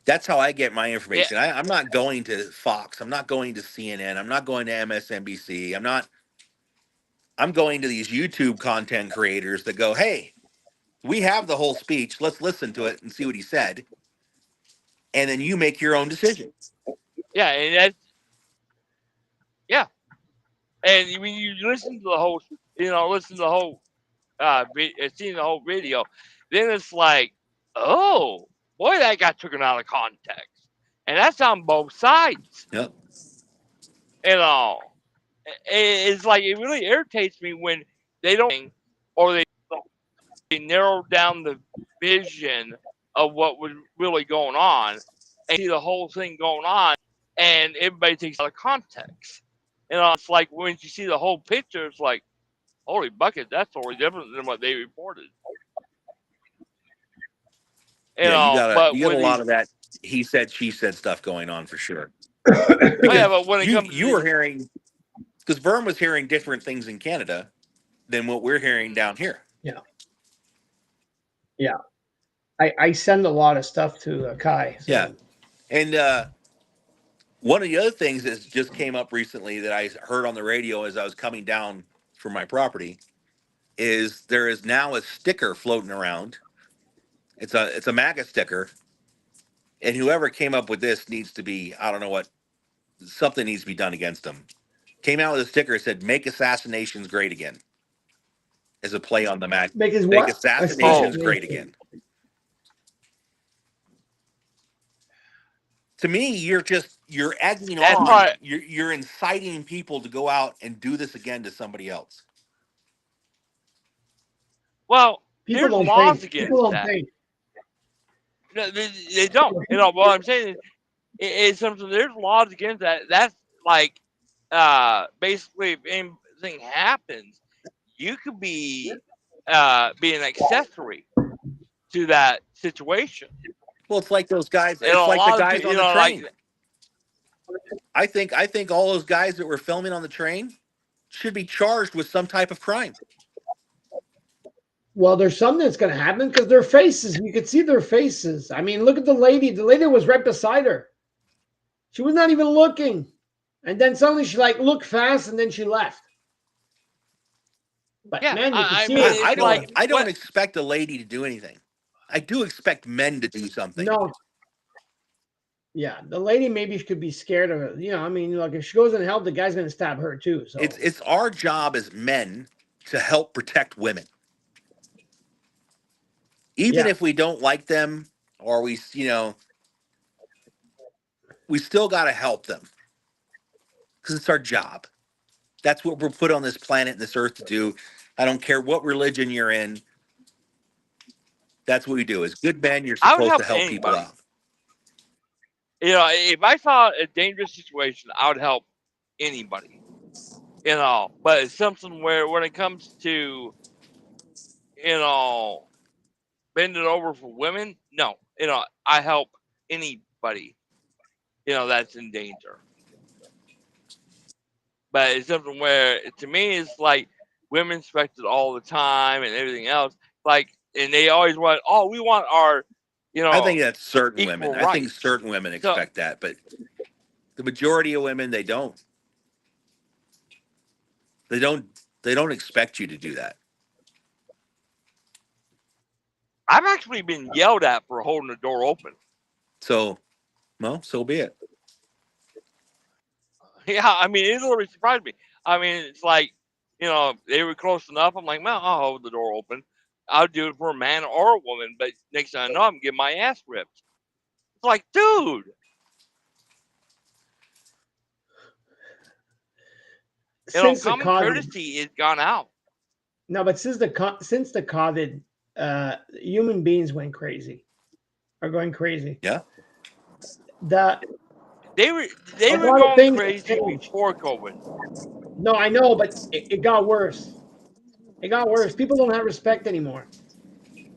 Speaker 3: That's how I get my
Speaker 4: Yeah,
Speaker 3: information. I'm not going to Fox. I'm not going to CNN. I'm not going to MSNBC. I'm going to these YouTube content creators that go, hey, we have the whole speech. Let's listen to it and see what he said. And then you make your own decision.
Speaker 4: yeah, and that's yeah. And when you listen to the whole, listen to the whole, seeing the whole video, then it's like, oh boy, that got taken out of context, and that's on both sides.
Speaker 3: Yep.
Speaker 4: You know, it's like it really irritates me when they don't, or they narrow down the vision of what was really going on, and see the whole thing going on, and everybody takes it out of context. It's like when you see the whole picture, it's like, holy bucket, that's totally different than what they reported.
Speaker 3: Yeah,
Speaker 4: But
Speaker 3: you got a
Speaker 4: when
Speaker 3: lot
Speaker 4: these,
Speaker 3: of that he said, she said stuff going on for sure.
Speaker 4: oh
Speaker 3: Because
Speaker 4: yeah, but when it comes to
Speaker 3: you were hearing because Verm was hearing different things in Canada than what we're hearing down here.
Speaker 2: Yeah. Yeah. I send a lot of stuff to Akai. So.
Speaker 3: Yeah. And one of the other things that just came up recently that I heard on the radio as I was coming down from my property is there is now a sticker floating around. It's a MAGA sticker, and whoever came up with this needs to be, I don't know what, something needs to be done against them. Came out with a sticker that said "Make assassinations great again" as a play on the MAGA.
Speaker 2: Make his
Speaker 3: Make
Speaker 2: what?
Speaker 3: assassinations great
Speaker 2: Assassination.
Speaker 3: again. To me, you're egging
Speaker 4: that's
Speaker 3: on,
Speaker 4: part.
Speaker 3: you're inciting people to go out and do this again to somebody else.
Speaker 4: Well,
Speaker 2: People
Speaker 4: there's
Speaker 2: don't
Speaker 4: laws
Speaker 2: think.
Speaker 4: against
Speaker 2: People don't
Speaker 4: that.
Speaker 2: think.
Speaker 4: No, they don't. What I'm saying is, it's something. There's laws against that. That's like, basically, if anything happens, you could be an accessory to that situation.
Speaker 3: Well, it's like those guys.
Speaker 4: And
Speaker 3: It's
Speaker 4: a
Speaker 3: like the
Speaker 4: lot of
Speaker 3: guys
Speaker 4: people,
Speaker 3: on the
Speaker 4: like,
Speaker 3: train. I think all those guys that were filming on the train should be charged with some type of crime.
Speaker 2: Well, there's something that's going to happen because their faces. You could see their faces. I mean, look at the lady. The lady was right beside her. She was not even looking, and then suddenly she looked fast, and then she left. But
Speaker 4: yeah.
Speaker 2: man, you could
Speaker 4: I
Speaker 2: see
Speaker 4: mean,
Speaker 2: her.
Speaker 4: it's like
Speaker 3: I don't
Speaker 4: what?
Speaker 3: expect a lady to do anything. I do expect men to do something.
Speaker 2: No. Yeah, the lady maybe could be scared of it. I mean, like if she goes in help, the guy's going to stab her too. So
Speaker 3: It's our job as men to help protect women. Even
Speaker 2: yeah,
Speaker 3: if we don't like them or we still got to help them because it's our job. That's what we're put on this planet and this earth to do. I don't care what religion you're in. That's what we do. As good men, you're
Speaker 4: I would
Speaker 3: supposed to
Speaker 4: help
Speaker 3: help people
Speaker 4: anybody.
Speaker 3: out.
Speaker 4: If I saw a dangerous situation, I would help anybody. But it's something where when it comes to you know bending over for women, no. I help anybody. That's in danger. But it's something where to me it's like women expect it all the time and everything else. Like, and they always want, oh, we want our,
Speaker 3: I think that's certain
Speaker 4: equal
Speaker 3: women. I think
Speaker 4: rights.
Speaker 3: certain women
Speaker 4: So
Speaker 3: expect that, but the majority of women they don't. They don't. They don't expect you to do that.
Speaker 4: I've actually been yelled at for holding the door open.
Speaker 3: So, well, so be it.
Speaker 4: Yeah, I mean, it literally surprised me. I mean, it's like, they were close enough. I'm like, well, I'll hold the door open. I'll do it for a man or a woman. But next thing I know, I'm getting my ass ripped. It's like, dude.
Speaker 2: Since the
Speaker 4: Common
Speaker 2: COVID,
Speaker 4: courtesy is gone out.
Speaker 2: no, but since the COVID, human beings went crazy, are going crazy.
Speaker 3: Yeah.
Speaker 2: The
Speaker 4: They were
Speaker 2: a
Speaker 4: they were
Speaker 2: lot of
Speaker 4: going
Speaker 2: things have
Speaker 4: crazy
Speaker 2: changed.
Speaker 4: before COVID.
Speaker 2: No, I know, but it got worse. It got worse. People don't have respect anymore.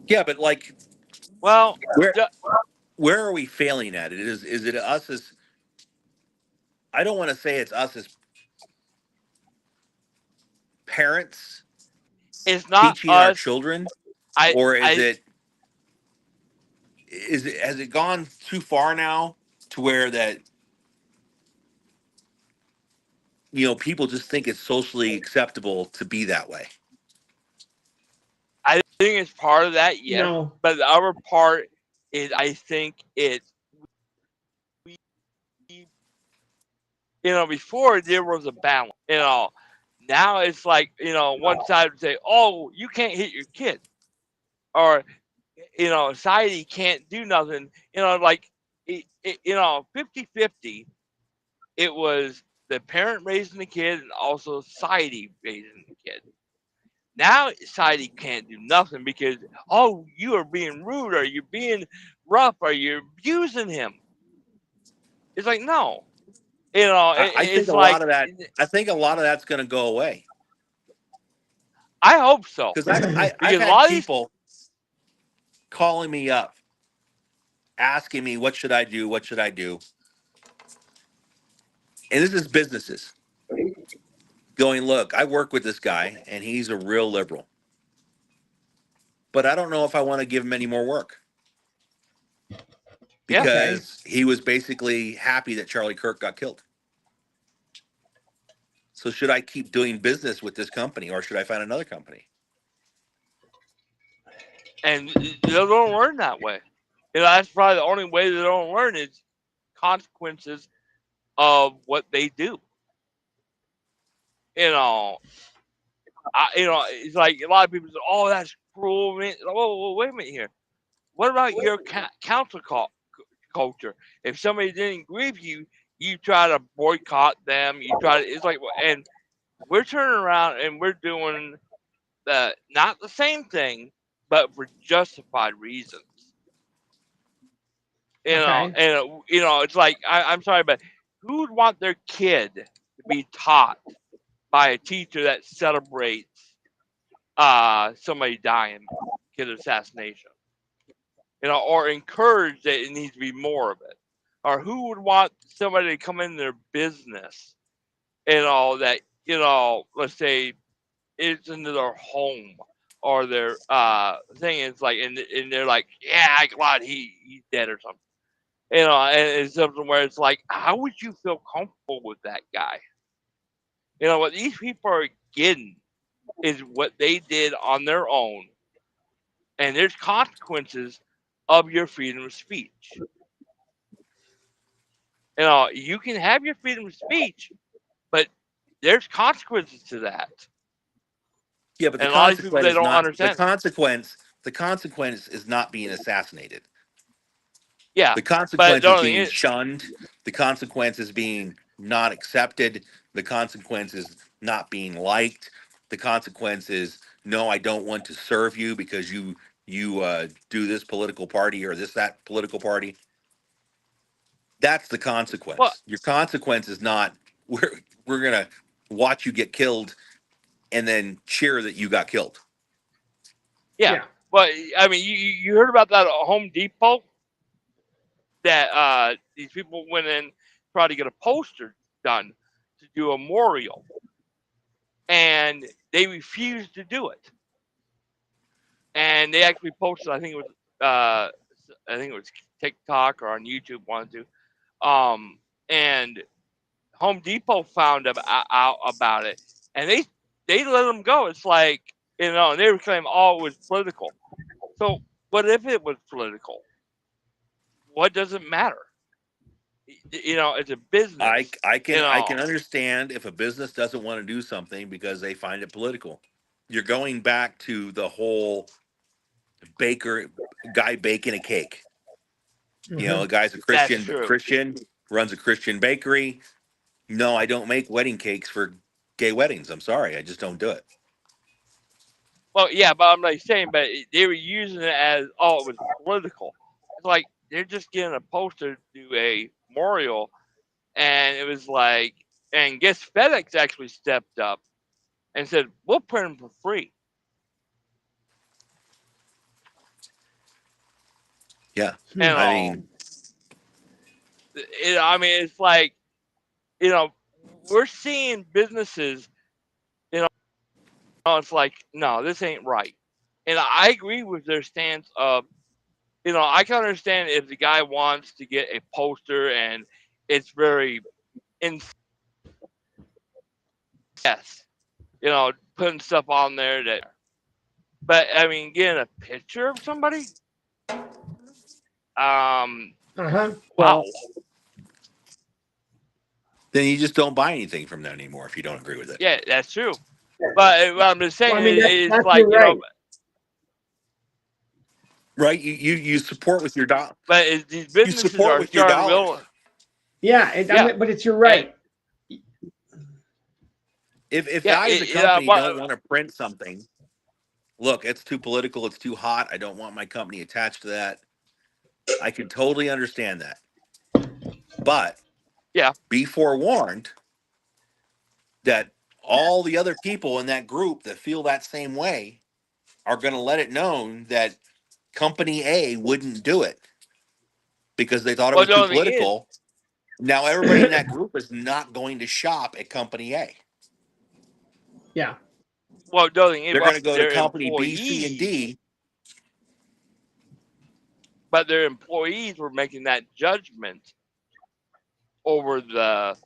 Speaker 3: Yeah, but like,
Speaker 4: Well,
Speaker 3: where
Speaker 4: the,
Speaker 3: where are we failing at it? Is it us as? I don't want to say it's us as parents
Speaker 4: it's not
Speaker 3: teaching our
Speaker 4: us.
Speaker 3: children,
Speaker 4: I
Speaker 3: or
Speaker 4: I
Speaker 3: has it gone too far now to where that people just think it's socially acceptable to be that way?
Speaker 4: I think it's part of that, yes.
Speaker 2: No,
Speaker 4: But the other part is I think it's before there was a balance. Now it's like one side would say, oh, you can't hit your kid, or society can't do nothing. Like 50-50. It was the parent raising the kid and also society raising the kid. Now society can't do nothing because, oh, you are being rude, or you're being rough, or you're abusing him. It's like, no.
Speaker 3: I think
Speaker 4: It's
Speaker 3: a lot
Speaker 4: like,
Speaker 3: of that. I think a lot of that's going to go away
Speaker 4: I hope so.
Speaker 3: because I've
Speaker 4: Because a
Speaker 3: had
Speaker 4: lot of these,
Speaker 3: people calling me up, asking me what should I do, what should I do, and this is businesses going, look, I work with this guy and he's a real liberal, but I don't know if I want to give him any more work
Speaker 4: yeah.
Speaker 2: okay.
Speaker 3: because he was basically happy that Charlie Kirk got killed. So should I keep doing business with this company or should I find another company?
Speaker 4: And they don't learn that way. That's probably the only way they don't learn is consequences of what they do. You know, it's like a lot of people say, "Oh, that's cruel." Whoa, wait a minute here. What about your council culture? If somebody didn't agree with you, you try to boycott them. You try to. It's like, and we're turning around and we're doing not the same thing, but for justified reasons.
Speaker 2: Okay.
Speaker 4: And it's like I'm sorry, but who would want their kid to be taught by a teacher that celebrates somebody dying, kid assassination, or encourage that it needs to be more of it, or who would want somebody to come in their business, that let's say it's into their home or their thing is like, and they're like, yeah, I'm glad he's dead or something. And it's something where it's like, how would you feel comfortable with that guy? What these people are getting is what they did on their own, and there's consequences of your freedom of speech. You can have your freedom of speech, but there's consequences to that.
Speaker 3: Yeah, but the
Speaker 4: And a lot of these people,
Speaker 3: consequence
Speaker 4: they
Speaker 3: is
Speaker 4: don't
Speaker 3: not the
Speaker 4: understand.
Speaker 3: consequence. The consequence is not being assassinated.
Speaker 4: Yeah,
Speaker 3: The
Speaker 4: but
Speaker 3: consequence
Speaker 4: the
Speaker 3: is
Speaker 4: only thing
Speaker 3: being
Speaker 4: is,
Speaker 3: shunned. The consequence is being not accepted. The consequence is not being liked. The consequence is no, I don't want to serve you because you do this political party or that political party. That's the
Speaker 4: Well,
Speaker 3: consequence. Your consequence is not we're gonna watch you get killed and then cheer that you got killed.
Speaker 4: yeah.
Speaker 2: Yeah.
Speaker 4: But I mean, you heard about that at Home Depot that these people went in tried to get a poster done to do a memorial, and they refused to do it. And they actually posted, I think it was TikTok or on YouTube, one or two. And Home Depot found out about it, and they let them go. It's like, and they were claiming, oh, it was political. So what if it was political? What does it matter? It's a
Speaker 3: I
Speaker 4: business.
Speaker 3: I can I can understand if a business doesn't want to do something because they find it political. You're going back to the whole baker guy baking a cake.
Speaker 2: Mhm.
Speaker 3: The guy's a
Speaker 4: That's
Speaker 3: Christian,
Speaker 4: true.
Speaker 3: Christian runs a Christian bakery. No, I don't make wedding cakes for gay weddings. I'm sorry, I just don't do it.
Speaker 4: Well, yeah, but I'm like saying, but they were using it as, oh, it was political. It's like they're just getting a poster to do a memorial, and it was like, and guess FedEx actually stepped up and said, we'll print them for free.
Speaker 3: Yeah,
Speaker 4: And
Speaker 3: I
Speaker 4: all,
Speaker 3: mean,
Speaker 4: I mean, it's like, you know, we're seeing businesses, it's like, no, this ain't right. And I agree with their stance of, I can understand if the guy wants to get a poster and it's very incest, putting stuff on there but I mean, getting a picture of somebody,
Speaker 2: Uh-huh.
Speaker 4: wow.
Speaker 3: well, then you just don't buy anything from them anymore if you don't agree with it,
Speaker 4: Yeah, that's true. But what I'm just
Speaker 2: Well,
Speaker 4: saying
Speaker 2: I mean,
Speaker 4: is
Speaker 2: that's
Speaker 4: like,
Speaker 2: your right.
Speaker 3: right? You support with your dollar.
Speaker 4: but these
Speaker 3: You
Speaker 4: businesses
Speaker 3: support
Speaker 4: are
Speaker 3: with your
Speaker 4: starting to
Speaker 3: dollars.
Speaker 4: realize,
Speaker 2: Yeah, I
Speaker 4: yeah,
Speaker 2: mean, but it's your
Speaker 4: and
Speaker 2: right.
Speaker 3: If
Speaker 4: yeah,
Speaker 3: I as a company don't want to print something, look, it's too political, it's too hot. I don't want my company attached to that. I can totally understand that. But
Speaker 4: yeah.
Speaker 3: be forewarned that all the other people in that group that feel that same way are going to let it known that company A wouldn't do it because they thought it
Speaker 4: Well,
Speaker 3: was
Speaker 4: the
Speaker 3: too
Speaker 4: only thing is,
Speaker 3: political. Now everybody in that group is not going to shop at company A.
Speaker 2: Yeah.
Speaker 4: well, the only thing is,
Speaker 3: They're going to go to
Speaker 4: their
Speaker 3: company B, C, and
Speaker 4: employees,
Speaker 3: D.
Speaker 4: but their employees were making that judgment over the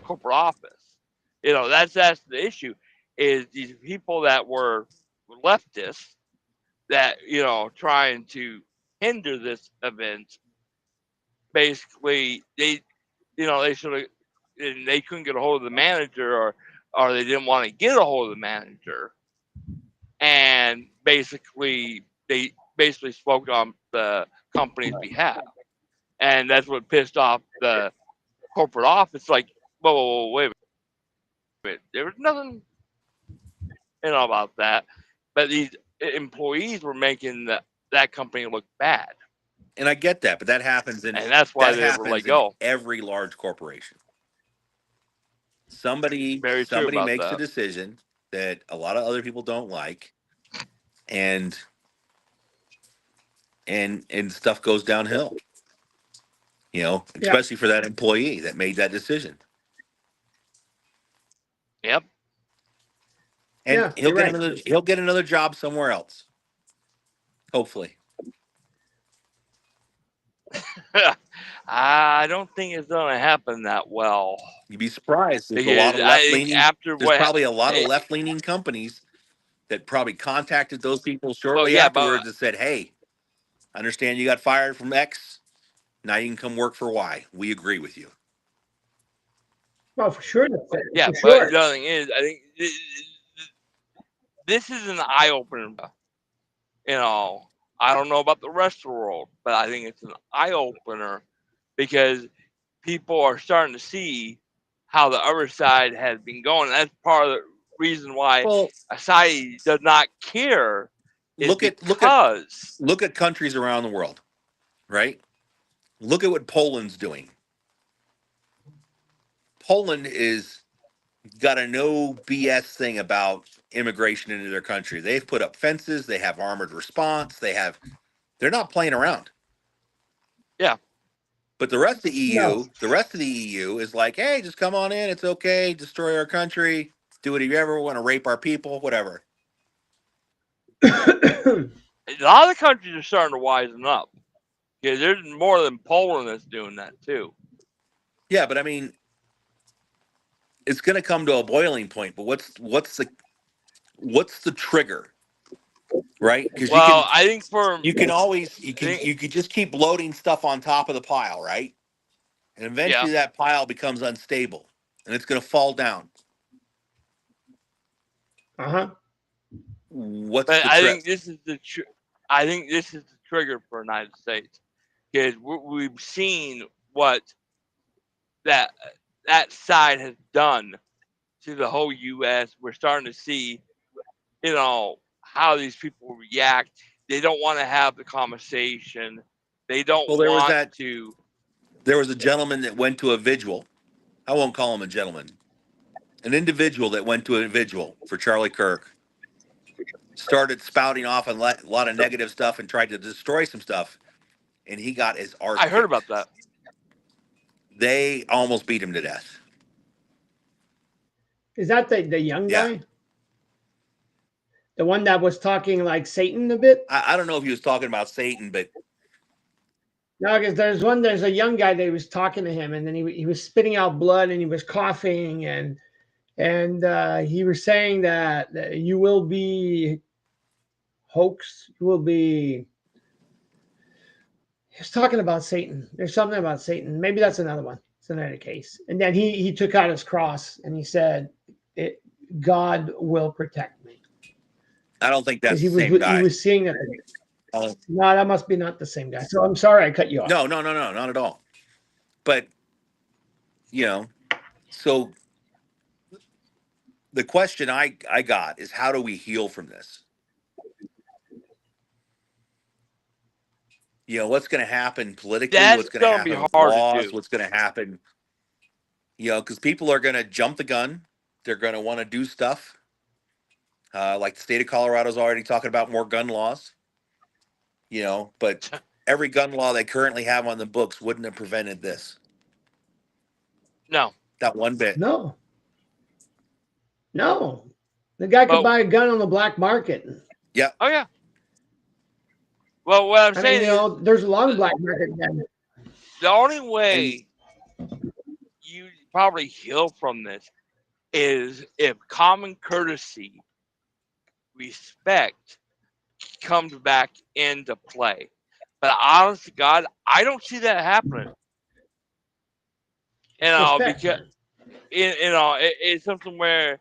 Speaker 4: corporate office. That's the issue. Is these people that were leftists that trying to hinder this event? Basically, they should have, and they couldn't get a hold of the manager, or they didn't want to get a hold of the manager, and basically they basically spoke on the company's behalf, and that's what pissed off the corporate office. Like, whoa, wait a minute, there was nothing about that, but these employees were making that company look bad,
Speaker 3: And I get that, but
Speaker 4: and that's why
Speaker 3: that
Speaker 4: they were let
Speaker 3: happens in
Speaker 4: go.
Speaker 3: every large corporation. Somebody
Speaker 4: Very true
Speaker 3: somebody
Speaker 4: about
Speaker 3: makes a
Speaker 4: that.
Speaker 3: decision that a lot of other people don't like, and and stuff goes downhill.
Speaker 2: Yeah.
Speaker 3: Especially for that employee that made that decision.
Speaker 4: Yep.
Speaker 3: And
Speaker 2: Yeah, you're right.
Speaker 3: he'll get another job somewhere else. Hopefully.
Speaker 4: I don't think it's going to happen that well,
Speaker 3: You'd be surprised.
Speaker 4: because I think after
Speaker 3: There's
Speaker 4: what,
Speaker 3: probably a lot of left-leaning companies that probably contacted those people
Speaker 4: well,
Speaker 3: shortly
Speaker 4: yeah, but
Speaker 3: afterwards and said, "Hey, I understand you got fired from X. Now you can come work for Y. We agree with you."
Speaker 2: Well, for sure.
Speaker 4: yeah,
Speaker 2: For
Speaker 4: but
Speaker 2: sure.
Speaker 4: the other thing is, I think this is an eye opener. You know, I don't know about the rest of the world, but I think it's an eye opener because people are starting to see how the other side has been going. That's part of the reason why
Speaker 3: Well,
Speaker 4: society does not care, is
Speaker 3: look at
Speaker 4: because
Speaker 3: countries around the world, right? Look at what Poland's doing. Poland is got a no BS thing about immigration into their country. They've put up fences, they have armored response, they're not playing around.
Speaker 4: yeah.
Speaker 3: But the rest of the
Speaker 2: No.
Speaker 3: EU is like, hey, just come on in, it's okay, destroy our country, do whatever you ever want to, rape our people, whatever.
Speaker 4: A lot of countries are starting to wisen up. Yeah, there's more than Poland that's doing that too.
Speaker 3: Yeah, but I mean, it's going to come to a boiling point. But what's the trigger, right? Because
Speaker 4: Well, I think for
Speaker 3: you can always
Speaker 4: I think,
Speaker 3: you could just keep loading stuff on top of the pile, right? And
Speaker 4: yeah,
Speaker 3: eventually that pile becomes unstable, and it's going to fall down.
Speaker 2: Uh-huh.
Speaker 3: What's
Speaker 4: but
Speaker 3: the
Speaker 4: I
Speaker 3: trip?
Speaker 4: think this is I think this is the trigger for the United States, because we've seen what that side has done to the whole U.S. We're starting to see, how these people react. They don't want to have the conversation. They don't
Speaker 3: Well,
Speaker 4: want to.
Speaker 3: there was a gentleman that went to a vigil. I won't call him a gentleman. An individual that went to a vigil for Charlie Kirk, started spouting off a lot of negative stuff and tried to destroy some stuff, and he got his arse
Speaker 4: I heard about
Speaker 3: kicked.
Speaker 4: that.
Speaker 3: They almost beat him to death.
Speaker 2: Is that the young
Speaker 3: Yeah.
Speaker 2: guy? The one that was talking like Satan a bit?
Speaker 3: I don't know if he was talking about Satan, but
Speaker 2: No, because there's a young guy that was talking to him, and then he was spitting out blood, and he was coughing, and he was saying that you will be hoax, you will be. He was talking about Satan. There's something about Satan. Maybe that's another one. It's another case. And then he took out his cross and he said, "God will protect me."
Speaker 3: I don't think
Speaker 2: Because
Speaker 3: that's the same
Speaker 2: he
Speaker 3: guy.
Speaker 2: was seeing that. No, that must be not the same guy. So I'm sorry I cut you off.
Speaker 3: No, not at all. But so the question I got is, how do we heal from this? What's going to happen politically?
Speaker 4: That's
Speaker 3: What's going to
Speaker 4: gonna be
Speaker 3: happen with
Speaker 4: hard to
Speaker 3: laws?
Speaker 4: do.
Speaker 3: What's going to happen? Because people are going to jump the gun. They're going to want to do stuff. Like the state of Colorado is already talking about more gun laws. But every gun law they currently have on the books wouldn't have prevented this.
Speaker 4: No.
Speaker 3: Not one bit.
Speaker 2: No. The guy could buy a gun on the black market.
Speaker 3: Yeah.
Speaker 4: Oh yeah. Well, what I'm saying
Speaker 2: is, there's a long black market.
Speaker 4: The only way you probably heal from this is if common courtesy, respect comes back into play. But honest to God, I don't see that happening. Because it's something where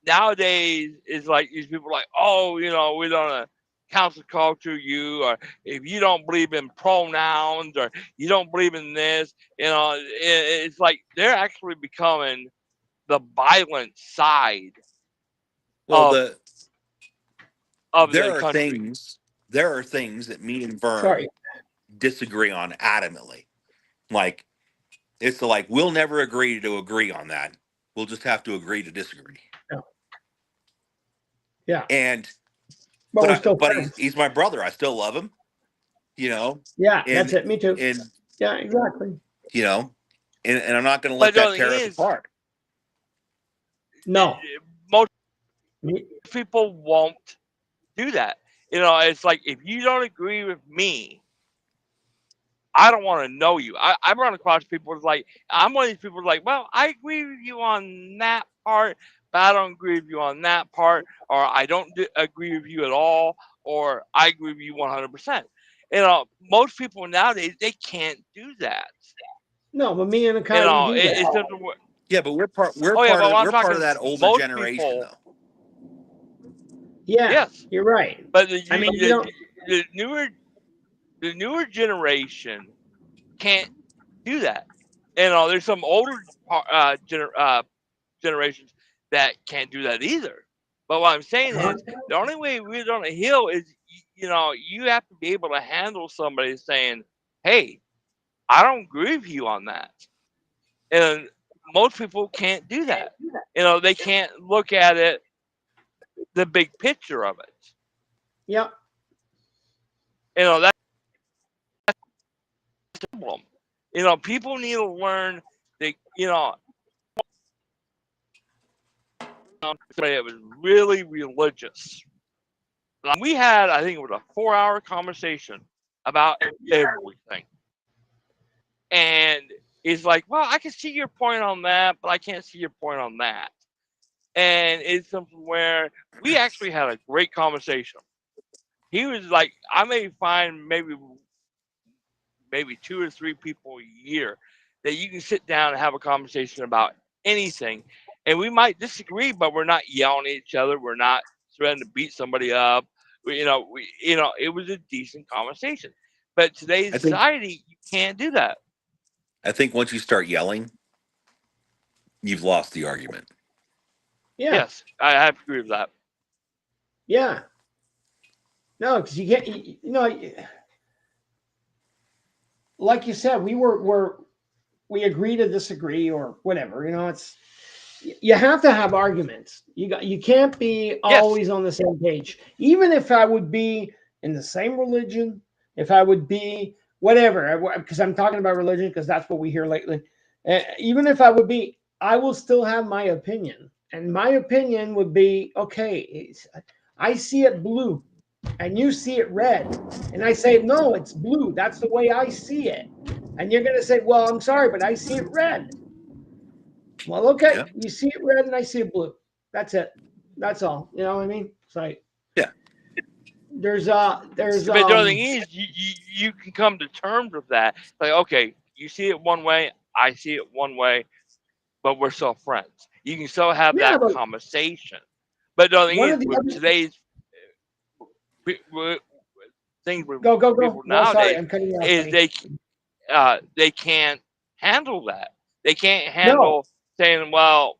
Speaker 4: nowadays it's like these people are like, oh, we don't council culture you, or if you don't believe in pronouns, or you don't believe in this, it's like they're actually becoming the violent side
Speaker 3: Well,
Speaker 4: of
Speaker 3: there
Speaker 4: the
Speaker 3: are
Speaker 4: country.
Speaker 3: things that me and Verm disagree on adamantly. Like, it's like, we'll never agree to agree on that. We'll just have to agree to disagree.
Speaker 2: Yeah.
Speaker 3: And
Speaker 2: but
Speaker 3: he's my brother. I still love him.
Speaker 2: Yeah, that's it. Me too.
Speaker 3: And
Speaker 2: yeah, exactly.
Speaker 3: And I'm not going to let that tear us apart.
Speaker 2: No.
Speaker 4: Most people won't do that. It's like, if you don't agree with me, I don't want to know you. I run across people who's like, I'm one of these people who's like, well, I agree with you on that part, but I don't agree with you on that part, or I don't agree with you at all, or I agree with you 100%. Most people nowadays, they can't do that.
Speaker 2: No, but me and Akai, we do that.
Speaker 3: It's something yeah, but we're part of that older generation,
Speaker 4: people,
Speaker 3: though.
Speaker 2: Yeah,
Speaker 4: yes,
Speaker 2: you're right.
Speaker 4: But
Speaker 2: the
Speaker 4: newer generation can't do that. there's some older generations that can't do that either. But what I'm saying
Speaker 2: Uh-huh.
Speaker 4: is, the only way we're gonna heal is, you have to be able to handle somebody saying, "Hey, I don't agree with you on that," and most people can't do that. They can't look at it, the big picture of it.
Speaker 2: Yep.
Speaker 4: That's the problem. People need to learn that, somebody that was really religious. Like, we had, I think it was a 4-hour conversation about everything. And it's like, well, I can see your point on that, but I can't see your point on that. And it's something where we actually had a great conversation. He was like, I may find maybe 2 or 3 people a year that you can sit down and have a conversation about anything. And we might disagree, but we're not yelling at each other. We're not threatening to beat somebody up. It was a decent conversation. But today's
Speaker 3: I think
Speaker 4: society, you can't do that.
Speaker 3: I think once you start yelling, you've lost the argument.
Speaker 2: Yeah.
Speaker 4: Yes, I have to agree with that.
Speaker 2: Yeah. No, because you get, like you said, we agree to disagree or whatever. It's you have to have arguments. You can't be
Speaker 4: Yes,
Speaker 2: always on the same page. Even if I would be in the same religion, if I would be whatever, because I'm talking about religion because that's what we hear lately. Even if I would be, I will still have my opinion, and my opinion would be okay. I see it blue, and you see it red, and I say no, it's blue. That's the way I see it, and you're gonna say, well, I'm sorry, but I see it red. Well, okay,
Speaker 3: Yeah.
Speaker 2: you see it red and I see it blue. That's it. That's all. You know what I mean? It's like
Speaker 3: Yeah.
Speaker 2: there's
Speaker 4: but the other thing is, you can come to terms with that. Like, okay, you see it one way, I see it one way, but we're still friends. You can still have
Speaker 2: yeah,
Speaker 4: that
Speaker 2: but
Speaker 4: conversation. But the other thing
Speaker 2: one
Speaker 4: is,
Speaker 2: of the
Speaker 4: with
Speaker 2: other
Speaker 4: today's things with
Speaker 2: go.
Speaker 4: people
Speaker 2: No, sorry,
Speaker 4: nowadays,
Speaker 2: I'm cutting you off,
Speaker 4: is
Speaker 2: buddy.
Speaker 4: they can't handle that. They can't
Speaker 2: No,
Speaker 4: handle saying, well,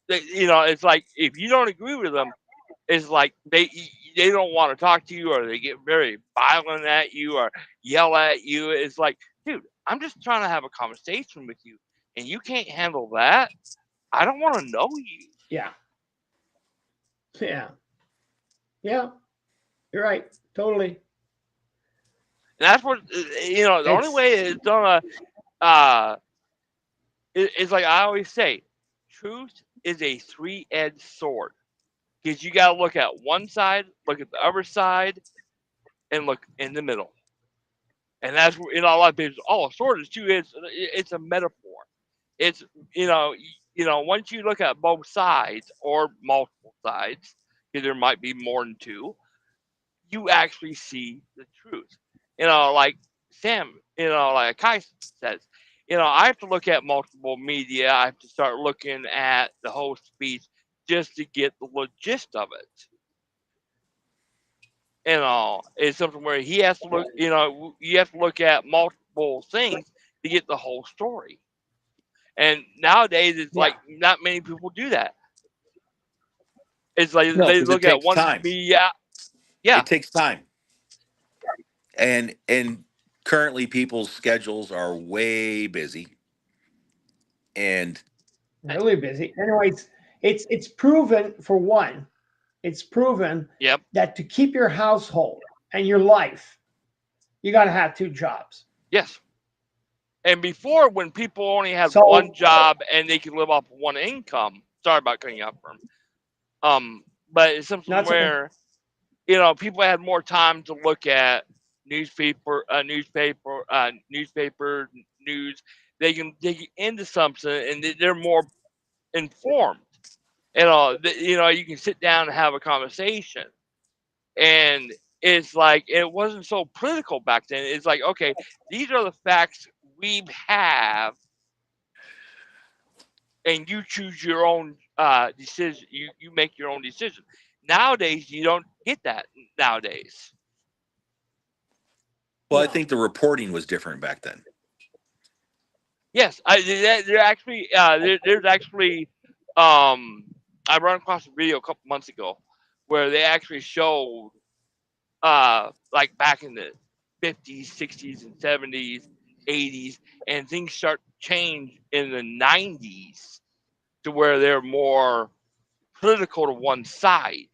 Speaker 4: it's like, if you don't agree with them, it's like they don't want to talk to you, or they get very violent at you or yell at you. It's like, dude, I'm just trying to have a conversation with you, and you can't handle that. I don't want to know you.
Speaker 2: yeah, yeah, yeah. You're right. Totally.
Speaker 4: And that's what, the only
Speaker 2: It's
Speaker 4: way it's gonna uh it's like I always say, truth is a three-edged sword, because you got to look at one side, look at the other side, and look in the middle. And that's where, a lot of people, oh, a sword is two-edged. It's a metaphor. It's, once you look at both sides or multiple sides, because there might be more than two, you actually see the truth. Like Sam, like Akai says, I have to look at multiple media. I have to start looking at the whole speech just to get the gist of it. It's something where he has to look. You have to look at multiple things to get the whole story. And nowadays, it's
Speaker 2: yeah,
Speaker 4: like not many people do that. It's like
Speaker 3: No,
Speaker 4: they
Speaker 3: because it
Speaker 4: look at
Speaker 3: takes
Speaker 4: one
Speaker 3: time.
Speaker 4: media. Yeah.
Speaker 3: It takes time. And currently people's schedules are way busy. And
Speaker 2: really busy. Anyways, it's proven for one. It's proven
Speaker 4: Yep.
Speaker 2: that to keep your household and your life, you got to have two jobs.
Speaker 4: Yes. And before, when people only had one
Speaker 2: So
Speaker 4: job and they could live off one income, sorry about cutting you off, Verm. But it's something
Speaker 2: that's okay.
Speaker 4: where people had more time to look at newspaper news. They can dig into something, and they're more informed. You can sit down and have a conversation, and it's like, it wasn't so political back then. It's like, okay, these are the facts we have, and you choose your own decision. You make your own decision. Nowadays, you don't get that. Nowadays,
Speaker 3: well, I
Speaker 2: No.
Speaker 3: think the reporting was different back then.
Speaker 4: Yes, they're actually there's actually I run across a video a couple months ago where they actually showed like back in the 50s, 60s, and 70s, 80s, and things start to change in the 90s to where they're more political to one side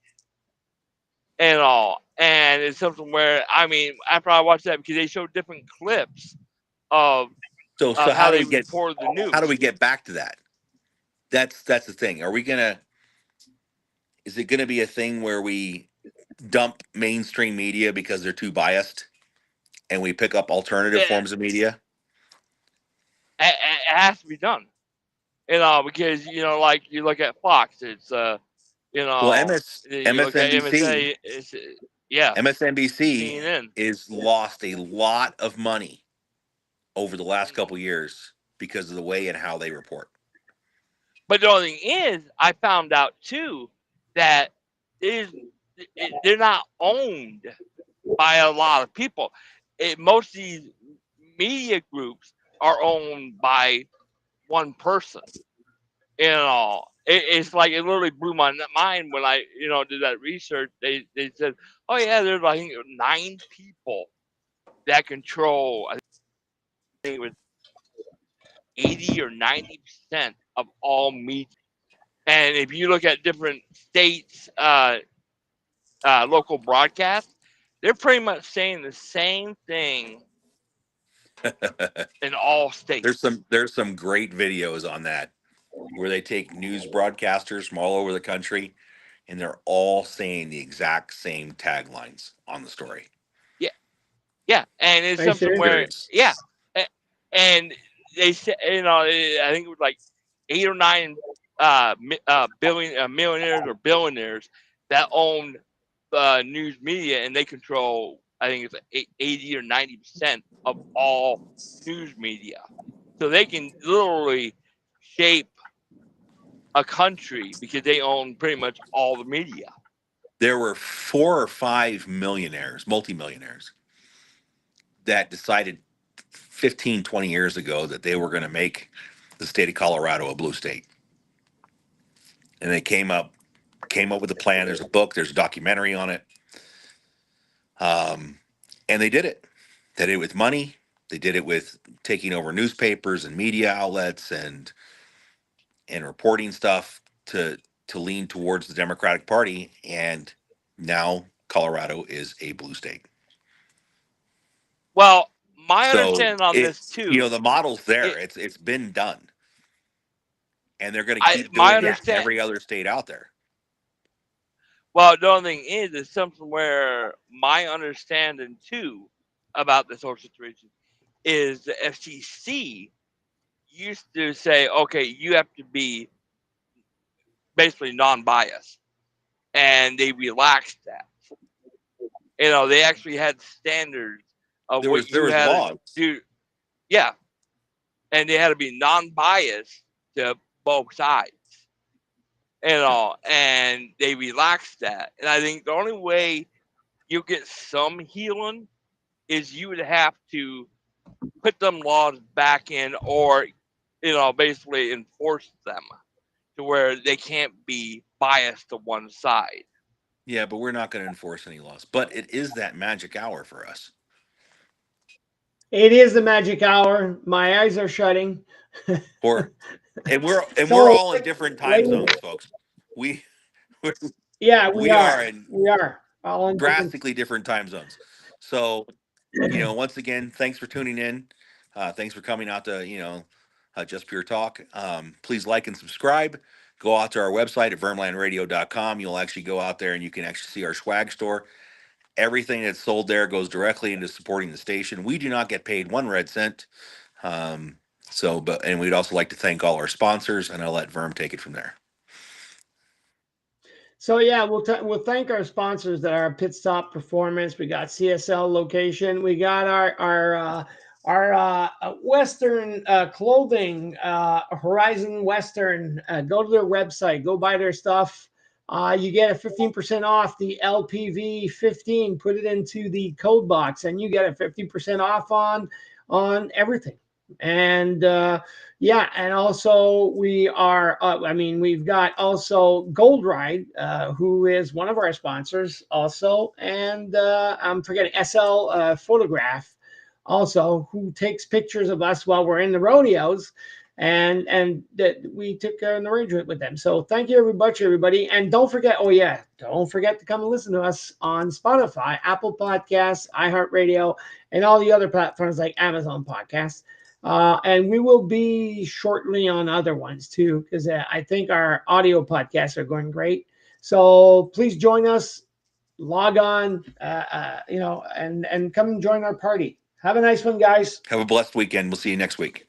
Speaker 4: and all. And it's something where I mean, after I watched that, because they showed different clips of
Speaker 3: So
Speaker 4: how they reported the
Speaker 3: how do
Speaker 4: news.
Speaker 3: we get back to that? That's the thing. Are we gonna? Is it gonna be a thing where we dump mainstream media because they're too biased, and we pick up alternative
Speaker 4: It,
Speaker 3: forms of media?
Speaker 4: it has to be done, because like you look at Fox, it's
Speaker 3: Well,
Speaker 4: you look at
Speaker 3: MSNBC,
Speaker 4: MSA, it's yeah,
Speaker 3: MSNBC
Speaker 4: CNN.
Speaker 3: is lost a lot of money over the last couple years because of the way and how they report.
Speaker 4: But the only thing is, I found out too that is they're not owned by a lot of people. Most of these media groups are owned by one person. It's like it literally blew my mind when I did that research. They said, oh yeah, there's I think 9 people that control. I think it was 80 or 90% of all media. And if you look at different states, local broadcasts, they're pretty much saying the same thing in all states.
Speaker 3: There's some great videos on that where they take news broadcasters from all over the country and they're all saying the exact same taglines on the story.
Speaker 4: Yeah, yeah, and it's
Speaker 2: Are you
Speaker 4: something
Speaker 2: serious?
Speaker 4: where a- and they said I think it was like 8 or 9 millionaires or billionaires that own news media, and they control I think it's like 80 or 90% of all news media. So they can literally shape a country because they own pretty much all the media.
Speaker 3: There were 4 or 5 millionaires, multimillionaires, that decided 15, 20 years ago that they were going to make the state of Colorado a blue state. And they came up with a plan. There's a book, there's a documentary on it. And they did it. They did it with money. They did it with taking over newspapers and media outlets and reporting stuff to lean towards the Democratic Party. And now Colorado is a blue state.
Speaker 4: Well, my
Speaker 3: So
Speaker 4: understanding on this
Speaker 3: it's
Speaker 4: too,
Speaker 3: the model's there.
Speaker 4: it,
Speaker 3: It's been done, and they're going to keep
Speaker 4: my
Speaker 3: doing it in
Speaker 4: understand.
Speaker 3: every other state out there.
Speaker 4: Well, the only thing is something where my understanding too about this whole situation is the FCC used to say, okay, you have to be basically non-biased, and they relaxed that. They actually had standards of what
Speaker 3: There
Speaker 4: you
Speaker 3: was
Speaker 4: had to
Speaker 3: laws.
Speaker 4: do. Yeah, and they had to be non-biased to both sides. And they relaxed that. And I think the only way you'll get some healing is you would have to put them laws back in, or basically enforce them to where they can't be biased to one side.
Speaker 3: Yeah, but we're not going to enforce any laws. But it is that magic hour for us.
Speaker 2: It is the magic hour. My eyes are shutting.
Speaker 3: For and we're
Speaker 2: So,
Speaker 3: all in different time
Speaker 2: ladies,
Speaker 3: zones, folks. We
Speaker 2: yeah, we
Speaker 3: we are
Speaker 2: are.
Speaker 3: in
Speaker 2: We are all in different.
Speaker 3: drastically different time zones. So once again, thanks for tuning in. Thanks for coming out to, Just Pure Talk. Please like and subscribe. Go out to our website at vermlandradio.com. You'll actually go out there and you can actually see our swag store. Everything that's sold there goes directly into supporting the station. We do not get paid 1 red cent. And we'd also like to thank all our sponsors, and I'll let Verm take it from there.
Speaker 2: So yeah, we'll thank our sponsors that are Pit Stop Performance. We got CSL Location. We got our Western clothing, Horizon Western. Go to their website. Go buy their stuff. You get a 15% off the LPV 15. Put it into the code box, and you get a 50% off on everything. And yeah, and also we are, we've got also Gold Ride, who is one of our sponsors also. And I'm forgetting SL Photograph also, who takes pictures of us while we're in the rodeos. And that we took an arrangement with them. So thank you everybody. And don't forget, oh yeah, don't forget to come and listen to us on Spotify, Apple Podcasts, iHeartRadio, and all the other platforms like Amazon Podcasts. And we will be shortly on other ones too, because I think our audio podcasts are going great. So please join us, log on, and come and join our party. Have a nice one, guys.
Speaker 3: Have a blessed weekend. We'll see you next week.